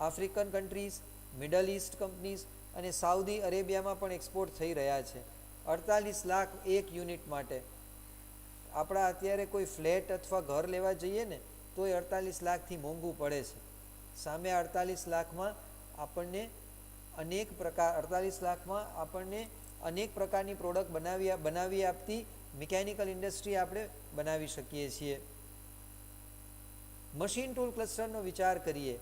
African countries, middle east companies અને સાઉદી અરેબિયામાં પણ એક્સપોર્ટ થઈ રહ્યા છે. 48 લાખ એક યુનિટ માટે. આપણા અત્યારે કોઈ ફ્લેટ અથવા ઘર લેવા જઈએ ને તો એ 48 લાખથી મોંઘું પડે છે. સામે 48 લાખમાં આપણને અનેક પ્રકારની પ્રોડક્ટ બનાવી આપતી મિકેનિકલ ઇન્ડસ્ટ્રી આપણે બનાવી શકીએ છીએ. મશીન ટૂલ ક્લસ્ટરનો વિચાર કરીએ.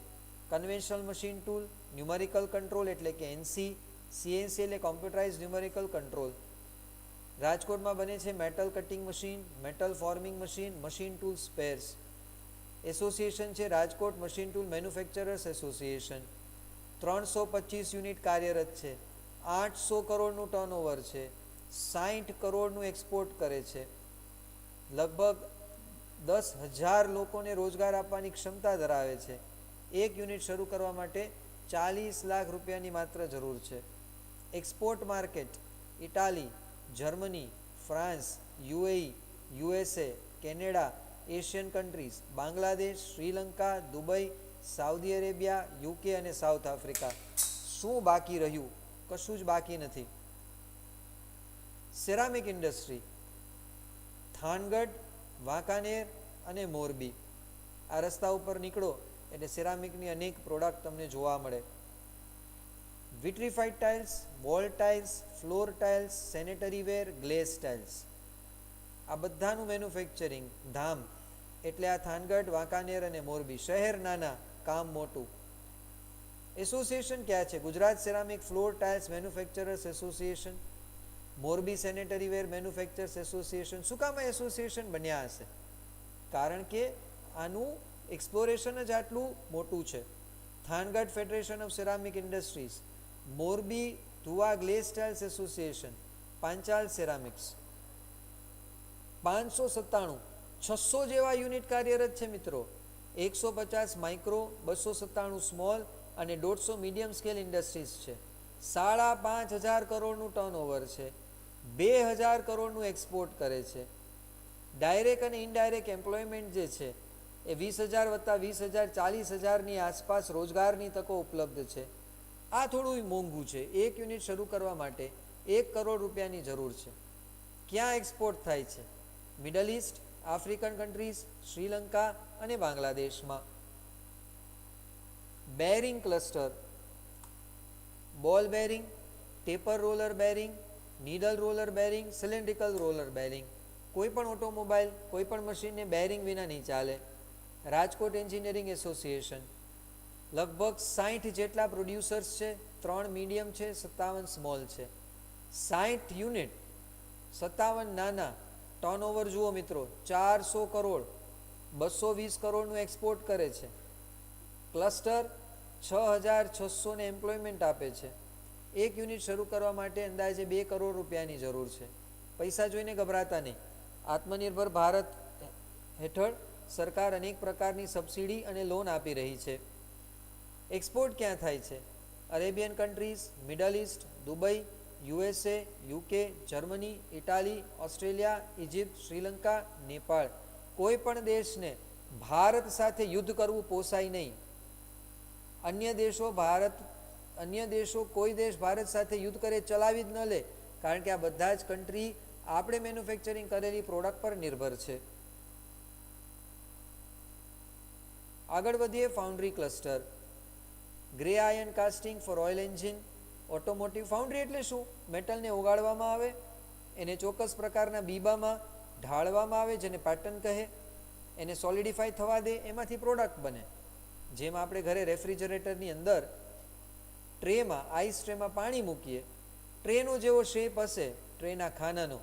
Conventional machine tool, numerical control એટલે કે NC, CNC એટલે કોમ્પ્યુટરાઇઝ ન્યુમેરિકલ કંટ્રોલ. રાજકોટમાં બને છે metal cutting machine, metal forming machine, machine tool spares. Association છે Rajkot machine tool manufacturers association. 325 unit કાર્યરત છે. 800 કરોડનું ટર્નઓવર છે. 60 કરોડનું એક્સપોર્ટ કરે છે. લગભગ 10,000 લોકોને રોજગાર આપવાની ક્ષમતા ધરાવે છે. એક યુનિટ શરૂ કરવા માટે 40 લાખ રૂપિયાની માત્ર જરૂર છે. Export market Italy, Germany, France, UAE, USA, Canada, Asian countries, Bangladesh, Sri Lanka, Dubai, Saudi Arabia, UK અને સાઉથ આફ્રિકા. શું બાકી રહ્યું? કશું જ બાકી નથી. સેરામિક ઇન્ડસ્ટ્રી થાનગઢ, વાંકાનેર અને મોરબી. આ રસ્તા ઉપર નીકળો એટલે સેરામિકની અનેક પ્રોડક્ટ તમને જોવા મળે. Vitrified tiles, wall tiles, floor tiles, sanitary ware, glaze tiles, આ બધાનું મેન્યુફેક્ચરિંગ ધામ એટલે આ થાનગઢ, વાંકાનેર અને મોરબી. શહેર નાના, કામ મોટું. એસોસિએશન ક્યાં છે? Gujarat ceramic floor tiles manufacturers association, Morbi sanitary વેર મેન્યુફેક્ચરર્સ એસોસિએશન. શું કામ એસોસિએશન બન્યા હશે? કારણ કે આનું એક્સપ્લોરેશન જ આટલું મોટું છે. Thangadh federation of ceramic industries, Morbi Dhuva glaze tiles association, Panchal ceramics. 597, 600 જેવા યુનિટ કાર્યરત છે મિત્રો. 150 માઇક્રો, 297 સ્મોલ અને 150 મીડિયમ સ્કેલ ઇન્ડસ્ટ્રીઝ છે. 5,500 કરોડનું ટર્નઓવર છે. 2,000 કરોડનું એક્સપોર્ટ કરે છે. ડાયરેક્ટ અને ઇનડાયરેક્ટ એમ્પ્લોયમેન્ટ જે છે એ 20,000 વત્તા 20,000 40,000ની આસપાસ રોજગારની તકો ઉપલબ્ધ છે. આ થોડું મોંઘું છે. એક યુનિટ શરૂ કરવા માટે 1 કરોડ રૂપિયાની જરૂર છે. ક્યાં એક્સપોર્ટ થાય છે? Middle east, African countries, Sri Lanka અને બાંગ્લાદેશમાં. બેરિંગ ક્લસ્ટર, બોલ bearing, taper roller bearing, needle roller bearing, cylindrical roller bearing. કોઈ પણ ઓટોમોબાઈલ, કોઈ પણ મશીનને બેરિંગ વિના નહીં ચાલે. રાજકોટ એન્જિનિયરિંગ એસોસિએશન, લગભગ 60 જેટલા પ્રોડ્યુસર્સ છે. 3 મીડિયમ છે, 57 સ્મોલ છે. 60 યુનિટ, 57 નાના. ટર્નઓવર જુઓ મિત્રો, 400 કરોડ, 220 કરોડનું એક્સપોર્ટ કરે છે. ક્લસ્ટર 6,600 ને એમ્પ્લોયમેન્ટ આપે છે. એક યુનિટ શરૂ કરવા માટે અંદાજે 2 કરોડ રૂપિયાની જરૂર છે. પૈસા જોઈને ગભરાતા નહીં. આત્મનિર્ભર ભારત હેઠળ સરકાર અનેક પ્રકારની સબસિડી અને લોન આપી રહી છે. એક્સપોર્ટ ક્યાં થાય છે? Arabian countries, middle east, Dubai, USA, UK, Germany, Italy, Australia, Egypt, Sri Lanka, Nepal. કોઈ પણ દેશને ભારત સાથે યુદ્ધ કરવું પોસાય નહીં. અન્ય દેશો કોઈ દેશ ભારત સાથે યુદ્ધ કરે ચલાવી જ ન લે, કારણ કે આ બધા જ કન્ટ્રી આપણે મેન્યુફેક્ચરિંગ કરેલી પ્રોડક્ટ પર નિર્ભર છે. આગળ વધીએ. Foundry cluster, grey iron casting for oil engine, automotive. Foundry એટલે શું? મેટલને ઓગાળવામાં આવે, એને ચોક્કસ પ્રકારના બીબામાં ઢાળવામાં આવે, જેને પેટર્ન કહે, એને સોલિડિફાય થવા દે, એમાંથી પ્રોડક્ટ બને. જેમ આપણે ઘરે રેફ્રિજરેટરની અંદર ટ્રેમાં, આઈસ ટ્રેમાં પાણી મૂકીએ, ટ્રેનો જેવો શેપ હશે ટ્રેના ખાનાનો.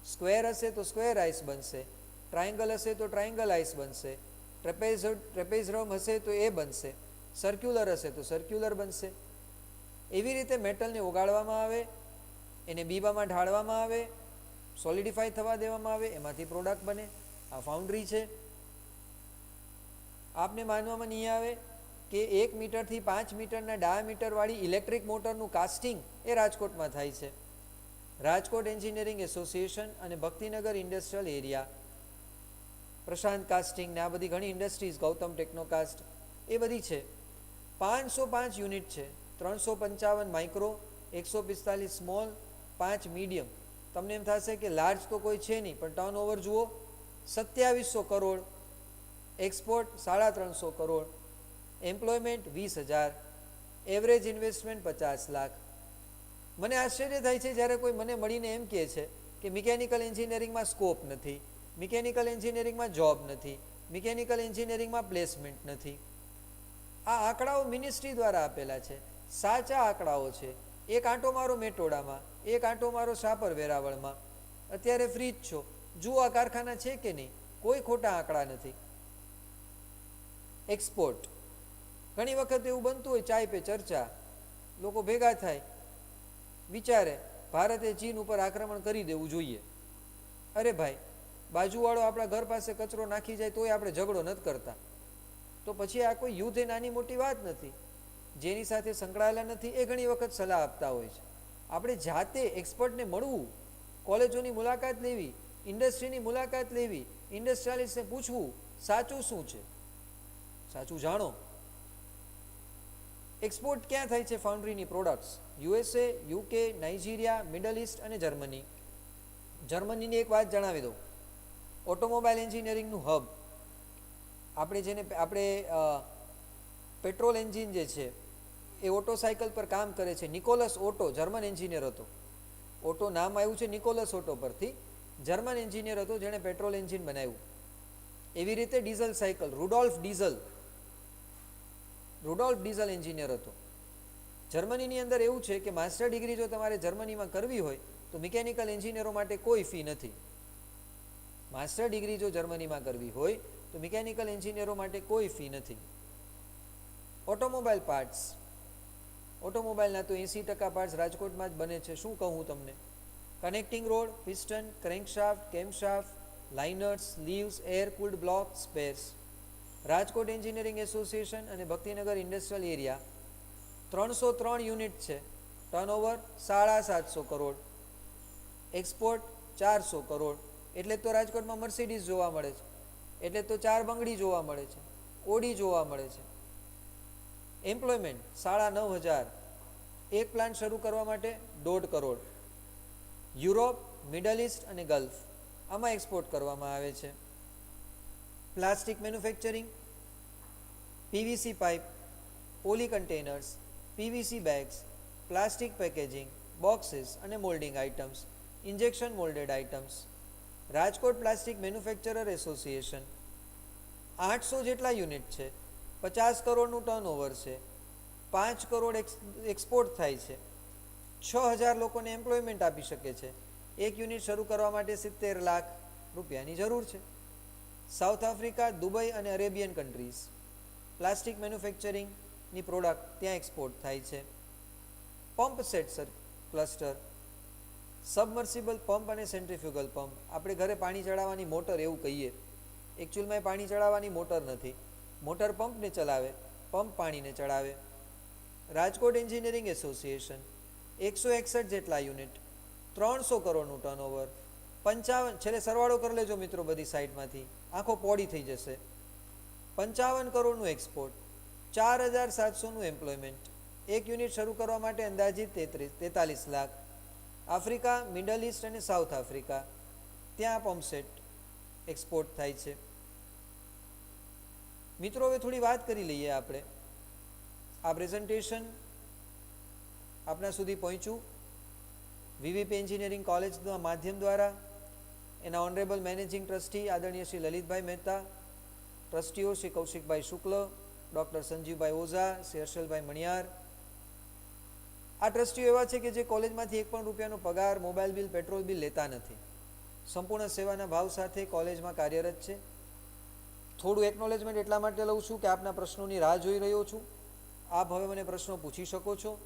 સ્ક્વેર હશે તો સ્ક્વેર આઈસ બનશે, ટ્રાયંગલ હશે તો ટ્રાયંગલ આઈસ બનશે, ટ્રેપેઝરમ હશે તો એ બનશે, સર્ક્યુલર હશે તો સર્ક્યુલર બનશે. એવી રીતે મેટલને ઓગાળવામાં આવે, એને બીબામાં ઢાળવામાં આવે, સોલિડિફાય થવા દેવામાં આવે, એમાંથી પ્રોડક્ટ બને. આ ફાઉન્ડ્રી છે. આપને માનવામાં નહીં આવે કે 1 મીટરથી 5 મીટરના ડાયામીટરવાળી ઇલેક્ટ્રિક મોટરનું કાસ્ટિંગ એ રાજકોટમાં થાય છે. રાજકોટ એન્જિનિયરિંગ એસોસિએશન અને ભક્તિનગર ઇન્ડસ્ટ્રીયલ એરિયા, પ્રશાંત કાસ્ટિંગ ને આ બધી ઘણી ઇન્ડસ્ટ્રીઝ, ગૌતમ ટેકનોકાસ્ટ, એ બધી છે. 505 યુનિટ છે. 355 માઇક્રો, 145 સ્મોલ, 5 મીડિયમ. તમને એમ થશે કે લાર્જ તો કોઈ છે નહીં, પણ ટર્નઓવર જુઓ, 2700 crore, export 350 crore, employment 20,000, average investment 50 lakh. મને આશ્ચર્ય થાય છે જ્યારે કોઈ મને મળીને એમ કહે છે કે મિકેનિકલ એન્જિનિયરિંગમાં સ્કોપ નથી, મિકેનિકલ એન્જિનિયરિંગમાં જોબ નથી, મિકેનિકલ એન્જિનિયરિંગમાં પ્લેસમેન્ટ નથી. આ આંકડાઓ મિનિસ્ટ્રી દ્વારા આપેલા છે, સાચા આંકડાઓ છે. એક આંટો મારો મેટોડામાં, એક આંટો મારો સાપર વેરાવળમાં, અત્યારે ફ્રી જ છો, જુઓ આ કારખાના છે કે નહીં. કોઈ ખોટા આંકડા નથી. એક્સપોર્ટ, ઘણી વખત એવું બનતું હોય, ચાય પે ચર્ચા, લોકો ભેગા થાય, વિચારે ભારતે ચીન ઉપર આક્રમણ કરી દેવું જોઈએ. અરે ભાઈ, બાજુવાળો આપણા ઘર પાસે કચરો નાખી જાય તોય આપણે ઝઘડો નથી કરતા. તો પછી આ કોઈ યુદ્ધ એ નાની મોટી વાત નથી. જેની સાથે સંકળાયેલા નથી એ ઘણી વખત સલાહ આપતા હોય છે. આપણે જાતે એક્સપર્ટને મળવું, કોલેજોની મુલાકાત લેવી, ઇન્ડસ્ટ્રીની મુલાકાત લેવી, ઇન્ડસ્ટ્રીયાલિસ્ટને પૂછવું સાચું શું છે, સાચું જાણો. એક્સપોર્ટ ક્યાં થાય છે ફાઉન્ડ્રીની products? USA, UK, Nigeria, Middle East અને જર્મની. જર્મનીની એક વાત જણાવી દઉં, ઓટોમોબાઈલ એન્જિનિયરિંગનું હબ. આપણે પેટ્રોલ એન્જિન જે છે એ ઓટો સાયકલ પર કામ કરે છે. નિકોલસ ઓટો જર્મન એન્જિનિયર હતો. ઓટો નામ આવ્યું છે નિકોલસ ઓટો પરથી. જર્મન એન્જિનિયર હતો જેણે પેટ્રોલ એન્જિન બનાવ્યું. એવી રીતે diesel cycle Rudolf Diesel engineer હતો. જર્મનીની અંદર એવું છે કે માસ્ટર ડિગ્રી જો તમારે જર્મનીમાં કરવી હોય તો મિકેનિકલ એન્જિનિયરો માટે કોઈ ફી નથી. માસ્ટર ડિગ્રી જો જર્મનીમાં કરવી હોય તો મિકેનિકલ એન્જિનિયરો માટે કોઈ ફી નથી. ઓટોમોબાઈલ પાર્ટ્સ, ઓટોમોબાઈલના તો 80% પાર્ટ્સ રાજકોટમાં જ બને છે. શું કહું તમને? Connecting rod, piston, crankshaft, camshaft, liners, leaves, air cooled block, spares. Rajkot engineering association અને ભક્તિનગર ઇન્ડસ્ટ્રીયલ એરિયા 303 યુનિટ છે. Turnover 750 crore, export 400 crore. એટલે તો રાજકોટમાં મર્સિડીઝ જોવા મળે છે, એટલે તો 4 બંગડી જોવા મળે છે, ઓડી જોવા મળે છે. એમ્પ્લોયમેન્ટ 9,500. એક પ્લાન્ટ શરૂ કરવા માટે 1.5 કરોડ. યુરોપ, મિડલ ઇસ્ટ અને ગલ્ફ આમાં એક્સપોર્ટ કરવામાં આવે છે. Plastic manufacturing, PVC pipe, poly containers, PVC bags, plastic packaging, boxes અને moulding items, injection moulded items. Rajkot plastic manufacturer association 800 જેટલા યુનિટ છે, 50 કરોડનું ટર્નઓવર છે, 5 કરોડ એક્સપોર્ટ થાય છે, 6,000 લોકોને એમ્પ્લોયમેન્ટ આપી શકે છે. એક યુનિટ શરૂ કરવા માટે 70 લાખ રૂપિયાની જરૂર છે. સાઉથ આફ્રિકા, દુબઈ અને અરેબિયન કન્ટ્રીઝ પ્લાસ્ટિક મેન્યુફેક્ચરિંગની પ્રોડક્ટ ત્યાં એક્સપોર્ટ થાય છે. Pump set cluster, submersible pump અને સેન્ટ્રીફ્યુગલ પંપ. આપણે ઘરે પાણી ચડાવવાની મોટર એવું કહીએ, એકચ્યુઅલમાં એ પાણી ચડાવવાની મોટર નથી. મોટર પંપને ચલાવે, પંપ પાણીને ચડાવે. રાજકોટ એન્જિનિયરિંગ એસોસિએશન 161 જેટલા યુનિટ, 300 કરોડનું ટર્નઓવર, 55, છેલ્લે સરવાળો કરી લેજો મિત્રો બધી સાઇડમાંથી, આંખો પોડી થઈ જશે. 55 કરોડનું એક્સપોર્ટ, 4,700નું એમ્પ્લોયમેન્ટ. એક યુનિટ શરૂ કરવા માટે અંદાજિત 43 લાખ. આફ્રિકા, મિડલ ઇસ્ટ અને સાઉથ આફ્રિકા ત્યાં પંપસેટ એક્સપોર્ટ થાય છે. મિત્રો હવે થોડી વાત કરી લઈએ આપણે. આ પ્રેઝન્ટેશન આપના સુધી પહોંચ્યું વીવીપી એન્જિનિયરિંગ કોલેજના માધ્યમ દ્વારા. એના ઓનરેબલ મેનેજિંગ ટ્રસ્ટી આદરણીય શ્રી લલિતભાઈ મહેતા, ટ્રસ્ટીઓ શ્રી કૌશિકભાઈ શુક્લ, ડૉક્ટર સંજીવભાઈ ઓઝા, શ્રી હર્ષલભાઈ મણિયાર. આ ટ્રસ્ટીઓ એવા છે કે જે કોલેજમાંથી 1 પણ રૂપિયાનો પગાર, મોબાઈલ બિલ, પેટ્રોલ બિલ લેતા નથી. સંપૂર્ણ સેવાના ભાવ સાથે કોલેજમાં કાર્યરત છે. થોડું એકનોલેજમેન્ટ એટલા માટે લઉં છું કે આપના પ્રશ્નોની રાહ જોઈ રહ્યો છું. આપ હવે મને પ્રશ્નો પૂછી શકો છો.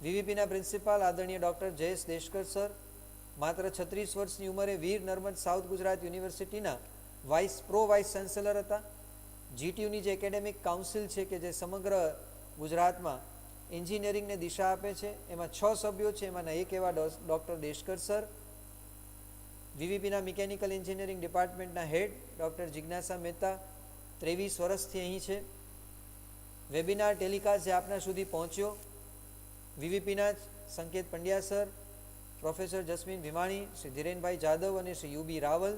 વીવીપીના પ્રિન્સિપાલ આદરણીય ડૉક્ટર જયેશ દેશકર સર માત્ર 36 વર્ષની ઉંમરે વીર નર્મદ સાઉથ ગુજરાત યુનિવર્સિટીના પ્રો વાઇસ ચાન્સેલર હતા. જીટીયુની જે એકેડેમિક કાઉન્સિલ છે કે જે સમગ્ર ગુજરાતમાં એન્જિનિયરિંગને દિશા આપે છે, એમાં 6 સભ્યો છે. એમાંના એક એવા ડૉક્ટર દેશકર સર. વીવીપીના મિકેનિકલ એન્જિનિયરિંગ ડિપાર્ટમેન્ટના હેડ ડૉક્ટર જિજ્ઞાસા મહેતા 23 વર્ષથી અહીં છે. વેબિનાર ટેલિકાસ્ટ જે આપના સુધી પહોંચ્યો, વીવીપીના સંકેત પંડ્યા સર, પ્રોફેસર જસ્મીન ભીમાણી, શ્રી ધીરેનભાઈ જાદવ અને Shri U B Raval.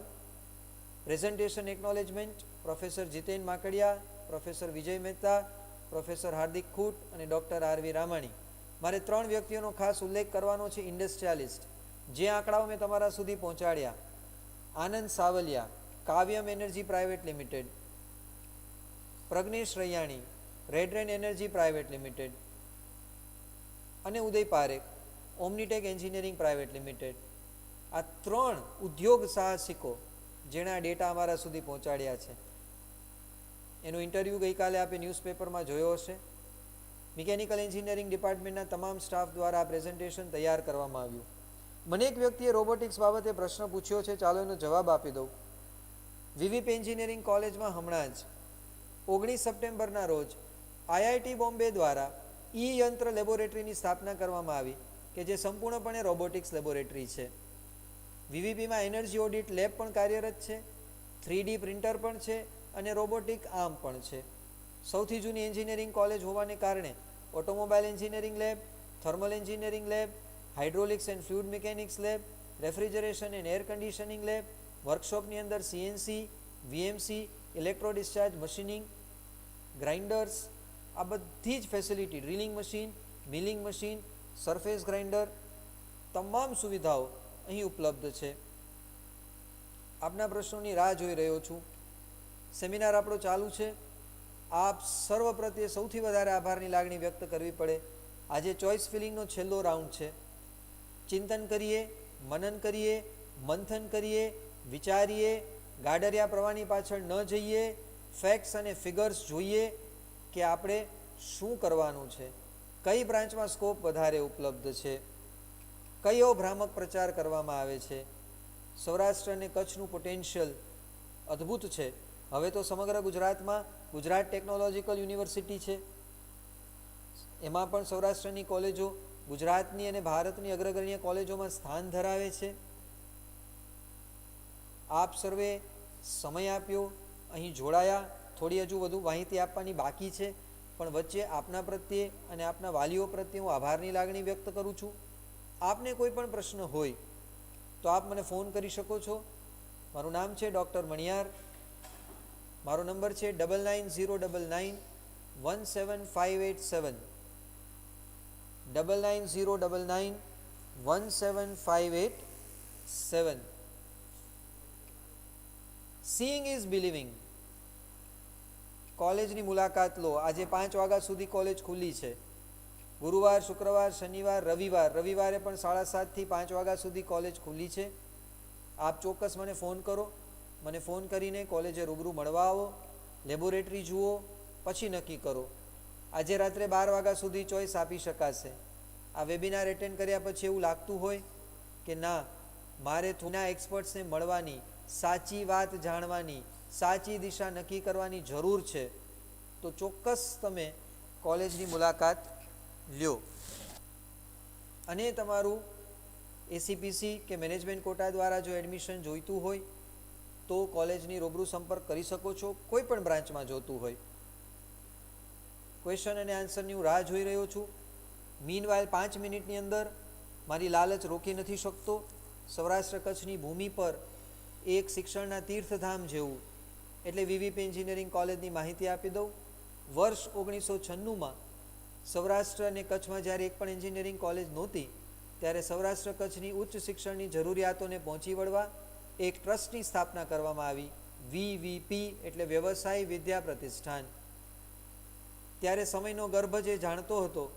Presentation acknowledgement professor Jiten Makadia, professor Vijay Mehta, professor Hardik Khunt અને ડૉક્ટર આરવી રામાણી. મારે 3 વ્યક્તિઓનો ખાસ ઉલ્લેખ કરવાનો છે. ઇન્ડસ્ટ્રીયાલિસ્ટ, જે આંકડાઓ મેં તમારા સુધી પહોંચાડ્યા, Anand Savaliya, Kavyam energy private limited, Pragnesh Raiyani, Redren energy private limited અને Uday Parekh, Omnitech engineering private limited. આ 3 ઉદ્યોગ સાહસિકો જેણે આ ડેટા અમારા સુધી પહોંચાડ્યા છે. એનો ઇન્ટરવ્યૂ ગઈકાલે આપે ન્યૂઝપેપરમાં જોયો હશે. મિકેનિકલ એન્જિનિયરિંગ ડિપાર્ટમેન્ટના તમામ સ્ટાફ દ્વારા આ પ્રેઝન્ટેશન તૈયાર કરવામાં આવ્યું. મને એક વ્યક્તિએ રોબોટિક્સ બાબતે પ્રશ્ન પૂછ્યો છે, ચાલો એનો જવાબ આપી દઉં. વીવીપી એન્જિનિયરિંગ કોલેજમાં હમણાં જ 19 સપ્ટેમ્બરના રોજ આઈઆઈટી બોમ્બે દ્વારા યંત્ર લેબોરેટરીની સ્થાપના કરવામાં આવી કે જે સંપૂર્ણપણે રોબોટિક્સ લેબોરેટરી છે. વીવીપીમાં એનર્જી ઓડિટ લેબ પણ કાર્યરત છે, 3D પ્રિન્ટર પણ છે અને રોબોટિક આર્મ પણ છે. સૌથી જૂની એન્જિનિયરિંગ કોલેજ હોવાને કારણે automobile engineering lab, thermal engineering lab, hydraulics and fluid mechanics lab, refrigeration and air conditioning lab, વર્કશોપની અંદર CNC, VMC, electro discharge machining, grinders, આ બધી જ facility, drilling machine, milling machine, surface grinder, તમામ સુવિધાઓ અહીં ઉપલબ્ધ છે. આપના પ્રશ્નોની રાહ જોઈ રહ્યો છું. સેમિનાર આપણો ચાલુ છે. આપ સર્વ પ્રત્યે સૌથી વધારે આભારની લાગણી વ્યક્ત કરવી પડે. આજે ચોઇસ ફિલિંગનો છેલ્લો રાઉન્ડ છે. ચિંતન કરીએ, મનન કરીએ, મંથન કરીએ, વિચારીએ, ગાડરિયા પ્રવાહની પાછળ ન જઈએ, ફેક્ટ્સ અને ફિગર્સ જોઈએ કે આપણે શું કરવાનું છે, કઈ બ્રાન્ચમાં સ્કોપ વધારે ઉપલબ્ધ છે, કયો ભ્રામક પ્રચાર કરવામાં આવે છે. સૌરાષ્ટ્ર અને કચ્છનું પોટેન્શિયલ અદ્ભુત છે. હવે તો સમગ્ર ગુજરાતમાં ગુજરાત ટેકનોલોજીકલ યુનિવર્સિટી છે. એમાં પણ સૌરાષ્ટ્રની કોલેજો ગુજરાતની અને ભારતની અગ્રગણ્ય કોલેજોમાં સ્થાન ધરાવે છે. આપ સર્વે સમય આપ્યો, અહીં જોડાયા. થોડી હજુ વધુ માહિતી આપવાની બાકી છે, પણ વચ્ચે આપના પ્રત્યે અને આપના વાલીઓ પ્રત્યે હું આભારની લાગણી વ્યક્ત કરું છું. આપને કોઈ પણ પ્રશ્ન હોય તો આપ મને ફોન કરી શકો છો. મારું નામ છે ડૉક્ટર મણિયાર. મારો નંબર છે 9909917587 9909917587. Seeing is believing. કોલેજની મુલાકાત લો. આજે 5 વાગ્યા સુધી કોલેજ ખુલ્લી છે. ગુરુવાર, શુક્રવાર, શનિવાર, રવિવારે પણ 7:30 થી 5 વાગ્યા સુધી કોલેજ ખુલ્લી છે. આપ ચોક્કસ મને ફોન કરો. મને ફોન કરીને કોલેજે રૂબરૂ મળવા આવો, લેબોરેટરી જુઓ, પછી નક્કી કરો. આજે રાત્રે 12 વાગ્યા સુધી ચોઈસ આપી શકાશે. આ વેબિનાર એટેન્ડ કર્યા પછી એવું લાગતું હોય કે ના, મારે થોડા એક્સપર્ટ્સને મળવાની, સાચી વાત જાણવાની, સાચી દિશા નક્કી કરવાની જરૂર છે, તો ચોક્કસ તમે કોલેજની મુલાકાત લ્યો. અને તમારું એસીપીસી કે મેનેજમેન્ટ કોટા દ્વારા જો એડમિશન જોઈતું હોય તો કોલેજની રૂબરૂ સંપર્ક કરી શકો છો. કોઈ પણ બ્રાન્ચમાં જોતું હોય. ક્વેશ્ચન અને આન્સરની હું રાહ જોઈ રહ્યો છું. મીનવાઇલ 5 મિનિટની અંદર મારી લાલચ રોકી નથી શકતો. સૌરાષ્ટ્ર કચ્છની ભૂમિ પર એક શિક્ષણના તીર્થધામ જેવું એટલે વીવીપી એન્જિનિયરિંગ કોલેજની માહિતી આપી દઉં. વર્ષ 1996માં સૌરાષ્ટ્ર અને કચ્છમાં જ્યારે એક પણ એન્જિનિયરિંગ કોલેજ નહોતી, ત્યારે સૌરાષ્ટ્ર કચ્છની ઉચ્ચ શિક્ષણની જરૂરિયાતોને પહોંચી વળવા એક ટ્રસ્ટની સ્થાપના કરવામાં આવી. વીવીપી એટલે વ્યવસાય વિદ્યા પ્રતિષ્ઠાન. ત્યારે સમયનો ગર્ભ જે જાણતો હતો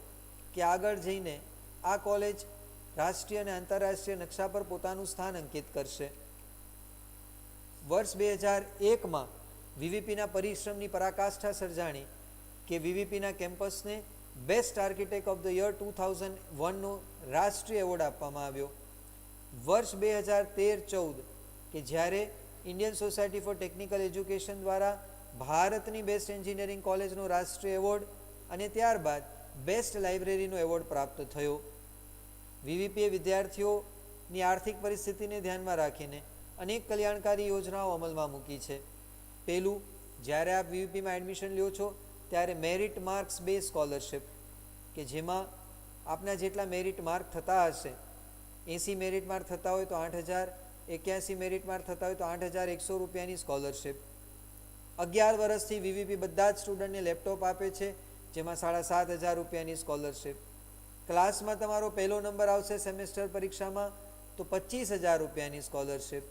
કે આગળ જઈને આ કોલેજ રાષ્ટ્રીય અને આંતરરાષ્ટ્રીય નકશા પર પોતાનું સ્થાન અંકિત કરશે. વર્ષ 2001માં વીવીપીના પરિશ્રમની પરાકાષ્ઠા સર્જાણી કે વીવીપીના કેમ્પસને best architect of the year 2001નો રાષ્ટ્રીય એવોર્ડ આપવામાં આવ્યો. વર્ષ 2013-14 કે જ્યારે Indian society for technical education દ્વારા ભારતની બેસ્ટ એન્જિનિયરિંગ કોલેજનો રાષ્ટ્રીય એવોર્ડ અને ત્યારબાદ બેસ્ટ લાઇબ્રેરીનો એવોર્ડ પ્રાપ્ત થયો. વીવીપીએ વિદ્યાર્થીઓની આર્થિક પરિસ્થિતિને ધ્યાનમાં રાખીને અનેક કલ્યાણકારી યોજનાઓ અમલમાં મૂકી છે. પહેલું, જ્યારે આપ વીવીપીમાં એડમિશન લ્યો છો ત્યારે મેરિટ માર્ક્સ બે સ્કોલરશિપ, કે જેમાં આપના જેટલા મેરિટ માર્ક થતા હશે, 80 મેરિટ માર્ક થતા હોય તો 8,000, 81 મેરિટ માર્ક થતા હોય તો 8,100 રૂપિયાની સ્કોલરશિપ. 11 વર્ષથી વીવીપી બધા જ સ્ટુડન્ટને લેપટોપ આપે છે, જેમાં 7,500 રૂપિયાની સ્કોલરશિપ. ક્લાસમાં તમારો પહેલો નંબર આવશે સેમેસ્ટર પરીક્ષામાં તો 25,000 રૂપિયાની સ્કોલરશિપ.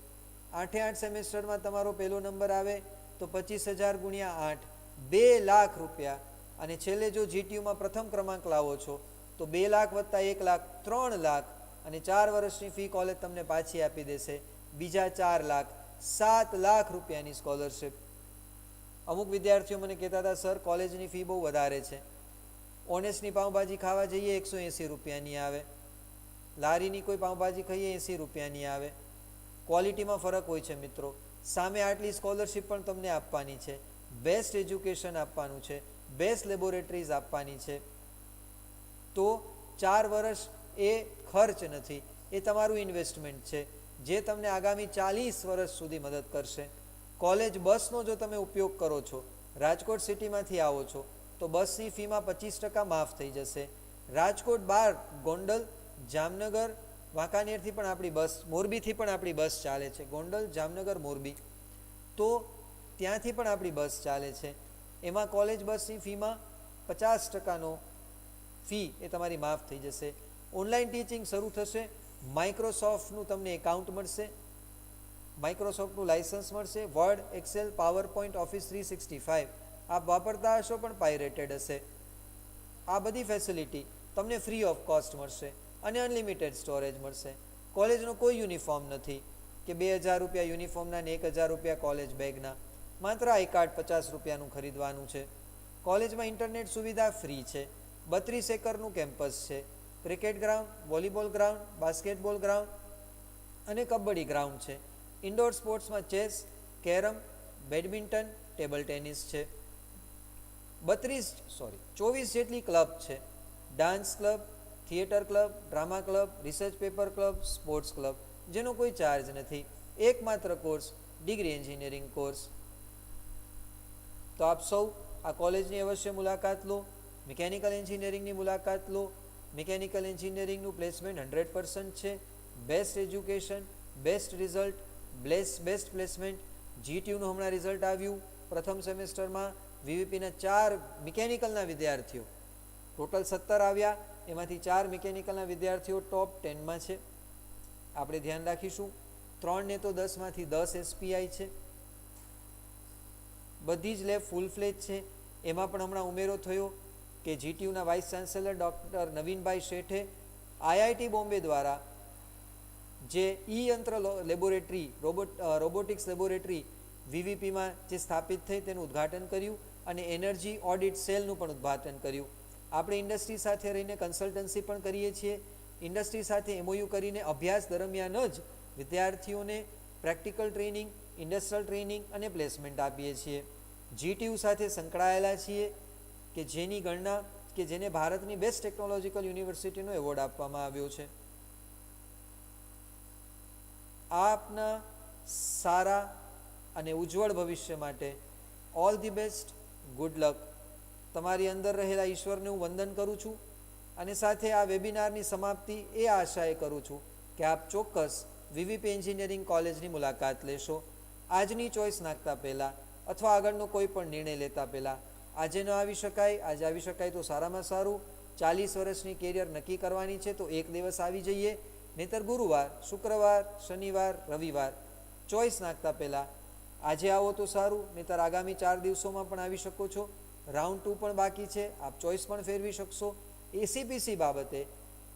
8 સેમેસ્ટરમાં તમારો પહેલો નંબર આવે તો 25,000 ગુણ્યા 8, 2 લાખ રૂપિયા. અને છેલ્લે જો જીટીયુમાં પ્રથમ ક્રમાંક લાવો છો તો 2 લાખ વત્તા 1 લાખ 3 લાખ, અને 4 વર્ષની ફી કોલેજ તમને પાછી આપી દેશે, બીજા 4 લાખ, 7 લાખ રૂપિયાની સ્કોલરશિપ. અમુક વિદ્યાર્થીઓ મને કહેતા હતા, સર કોલેજની ફી બહુ વધારે છે. ઓનેસ્ટની પાઉંભાજી ખાવા જઈએ 180 રૂપિયાની આવે, લારીની કોઈ પાઉંભાજી ખાઈએ 80 રૂપિયાની આવે. ક્વોલિટીમાં ફરક હોય છે મિત્રો. સામે આટલી સ્કોલરશિપ પણ તમને આપવાની છે, બેસ્ટ એજ્યુકેશન આપવાનું છે, બેસ્ટ લેબોરેટરીઝ આપવાની છે. તો 4 વર્ષ એ ખર્ચ નથી, એ તમારું ઇન્વેસ્ટમેન્ટ છે, જે તમને આગામી 40 વર્ષ સુધી મદદ કરશે. કોલેજ બસનો જો તમે ઉપયોગ કરો છો, રાજકોટ સિટીમાંથી આવો છો તો બસની ફીમાં 25% માફ થઈ જશે. રાજકોટ બહાર ગોંડલ, જામનગર, વાંકાનેરથી પણ આપણી બસ, મોરબીથી પણ આપણી બસ ચાલે છે. ગોંડલ, જામનગર, મોરબી, તો ત્યાંથી પણ આપણી બસ ચાલે છે. એમાં કોલેજ બસની ફીમાં 50%નો ફી એ તમારી માફ થઈ જશે. ઓનલાઈન ટીચિંગ શરૂ થશે. માઇક્રોસોફ્ટનું તમને એકાઉન્ટ મળશે, માઇક્રોસોફ્ટનું લાઇસન્સ મળશે. Word, Excel, PowerPoint, Office 365 આપ વાપરતા હશો પણ પાયરેટેડ હશે. આ બધી ફેસિલિટી તમને ફ્રી ઓફ કોસ્ટ મળશે અને અનલિમિટેડ સ્ટોરેજ મળશે. કોલેજનો કોઈ યુનિફોર્મ નથી કે 2000 રૂપિયા યુનિફોર્મના ને 1000 રૂપિયા કોલેજ બેગના. માત્ર આઈ કાર્ડ 50 રૂપિયાનું ખરીદવાનું છે. કોલેજમાં ઇન્ટરનેટ સુવિધા ફ્રી છે. 32 એકરનું કેમ્પસ છે. Cricket ground, volleyball ground, basketball ground અને કબડ્ડી ગ્રાઉન્ડ છે. ઇન્ડોર સ્પોર્ટ્સમાં chess, carrom, badminton, table tennis છે. 24 જેટલી ક્લબ છે. Dance club, theatre club, drama club, research paper club, sports club, જેનો કોઈ ચાર્જ નથી. એકમાત્ર કોર્સ ડિગ્રી એન્જિનિયરિંગ કોર્સ. તો આપ સૌ આ કોલેજની અવશ્ય મુલાકાત લો. મિકેનિકલ એન્જિનિયરિંગની મુલાકાત લો. મિકેનિકલ એન્જિનિયરિંગનું પ્લેસમેન્ટ 100% છે. Best education, best result, best placement. જીટીયુનું હમણાં રિઝલ્ટ આવ્યું પ્રથમ સેમેસ્ટરમાં. વીવીપીના 4 મિકેનિકલના વિદ્યાર્થીઓ, ટોટલ 17 આવ્યા, એમાંથી 4 મિકેનિકલના વિદ્યાર્થીઓ ટોપ 10માં છે. આપણે ધ્યાન રાખીશું. 3 ને તો 10માંથી 10 એસપીઆઈ છે. બધી જ લેબ ફૂલ ફ્લેજ છે. એમાં પણ હમણાં ઉમેરો થયો કે જીટીયુના વાઇસ ચાન્સેલર ડૉક્ટર નવીનભાઈ શેઠે આઈઆઈટી બોમ્બે દ્વારા જે યંત્ર લેબોરેટરી, રોબોટિક્સ લેબોરેટરી વીવીપીમાં જે સ્થાપિત થઈ તેનું ઉદ્ઘાટન કર્યું અને એનર્જી ઓડિટ સેલનું પણ ઉદ્ઘાટન કર્યું. આપણે ઇન્ડસ્ટ્રી સાથે રહીને કન્સલ્ટન્સી પણ કરીએ છીએ. ઇન્ડસ્ટ્રી સાથે એમઓયુ કરીને અભ્યાસ દરમિયાન જ વિદ્યાર્થીઓને પ્રેક્ટિકલ ટ્રેનિંગ, ઇન્ડસ્ટ્રીયલ ટ્રેનિંગ અને પ્લેસમેન્ટ આપીએ છીએ. જીટીયુ સાથે સંકળાયેલા છીએ કે જેની ગણના કે જેને ભારતની બેસ્ટ ટેકનોલોજીકલ યુનિવર્સિટીનો એવોર્ડ આપવામાં આવ્યો છે. આપના સારા અને ઉજ્જવળ ભવિષ્ય માટે all the best, good luck. તમારી અંદર રહેલા ઈશ્વરને હું વંદન કરું છું અને સાથે આ વેબિનારની સમાપ્તિ એ આશાએ કરું છું કે આપ ચોક્કસ વીવીપી એન્જિનિયરિંગ કોલેજની મુલાકાત લેશો. આજની ચોઈસ નાખતા પહેલાં અથવા આગળનો કોઈ પણ નિર્ણય લેતા પહેલાં આજે ન આવી શકાય, આજે આવી શકાય તો સારામાં સારું. 40 વર્ષની કેરિયર નક્કી કરવાની છે તો એક દિવસ આવી જઈએ, નહીંતર ગુરુવાર, શુક્રવાર, શનિવાર, રવિવાર. ચોઈસ નાખતા પહેલાં આજે આવો તો સારું, નહીંતર આગામી 4 દિવસોમાં પણ આવી શકો છો. રાઉન્ડ 2 પણ બાકી છે, આપ ચોઈસ પણ ફેરવી શકશો. એસીપીસી બાબતે,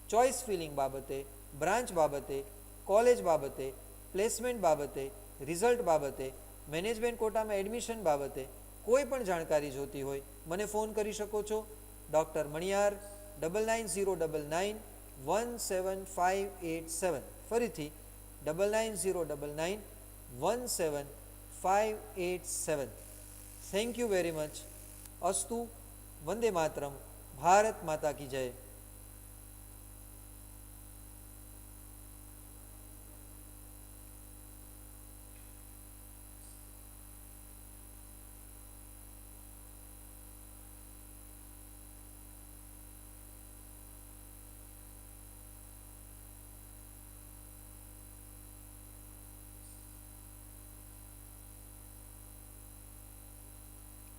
ચોઈસ ફિલિંગ બાબતે, બ્રાન્ચ બાબતે, કોલેજ બાબતે, પ્લેસમેન્ટ બાબતે, રિઝલ્ટ બાબતે, મેનેજમેન્ટ કોટામાં એડમિશન બાબતે કોઈ પણ જાણકારી જોતી હોય મને ફોન કરી શકો છો. ડૉક્ટર મણિયાર 9909917587. ફરીથી 9909917587. Thank you very much. અસ્તુ. વંદે માતરમ. ભારત માતા કી જય.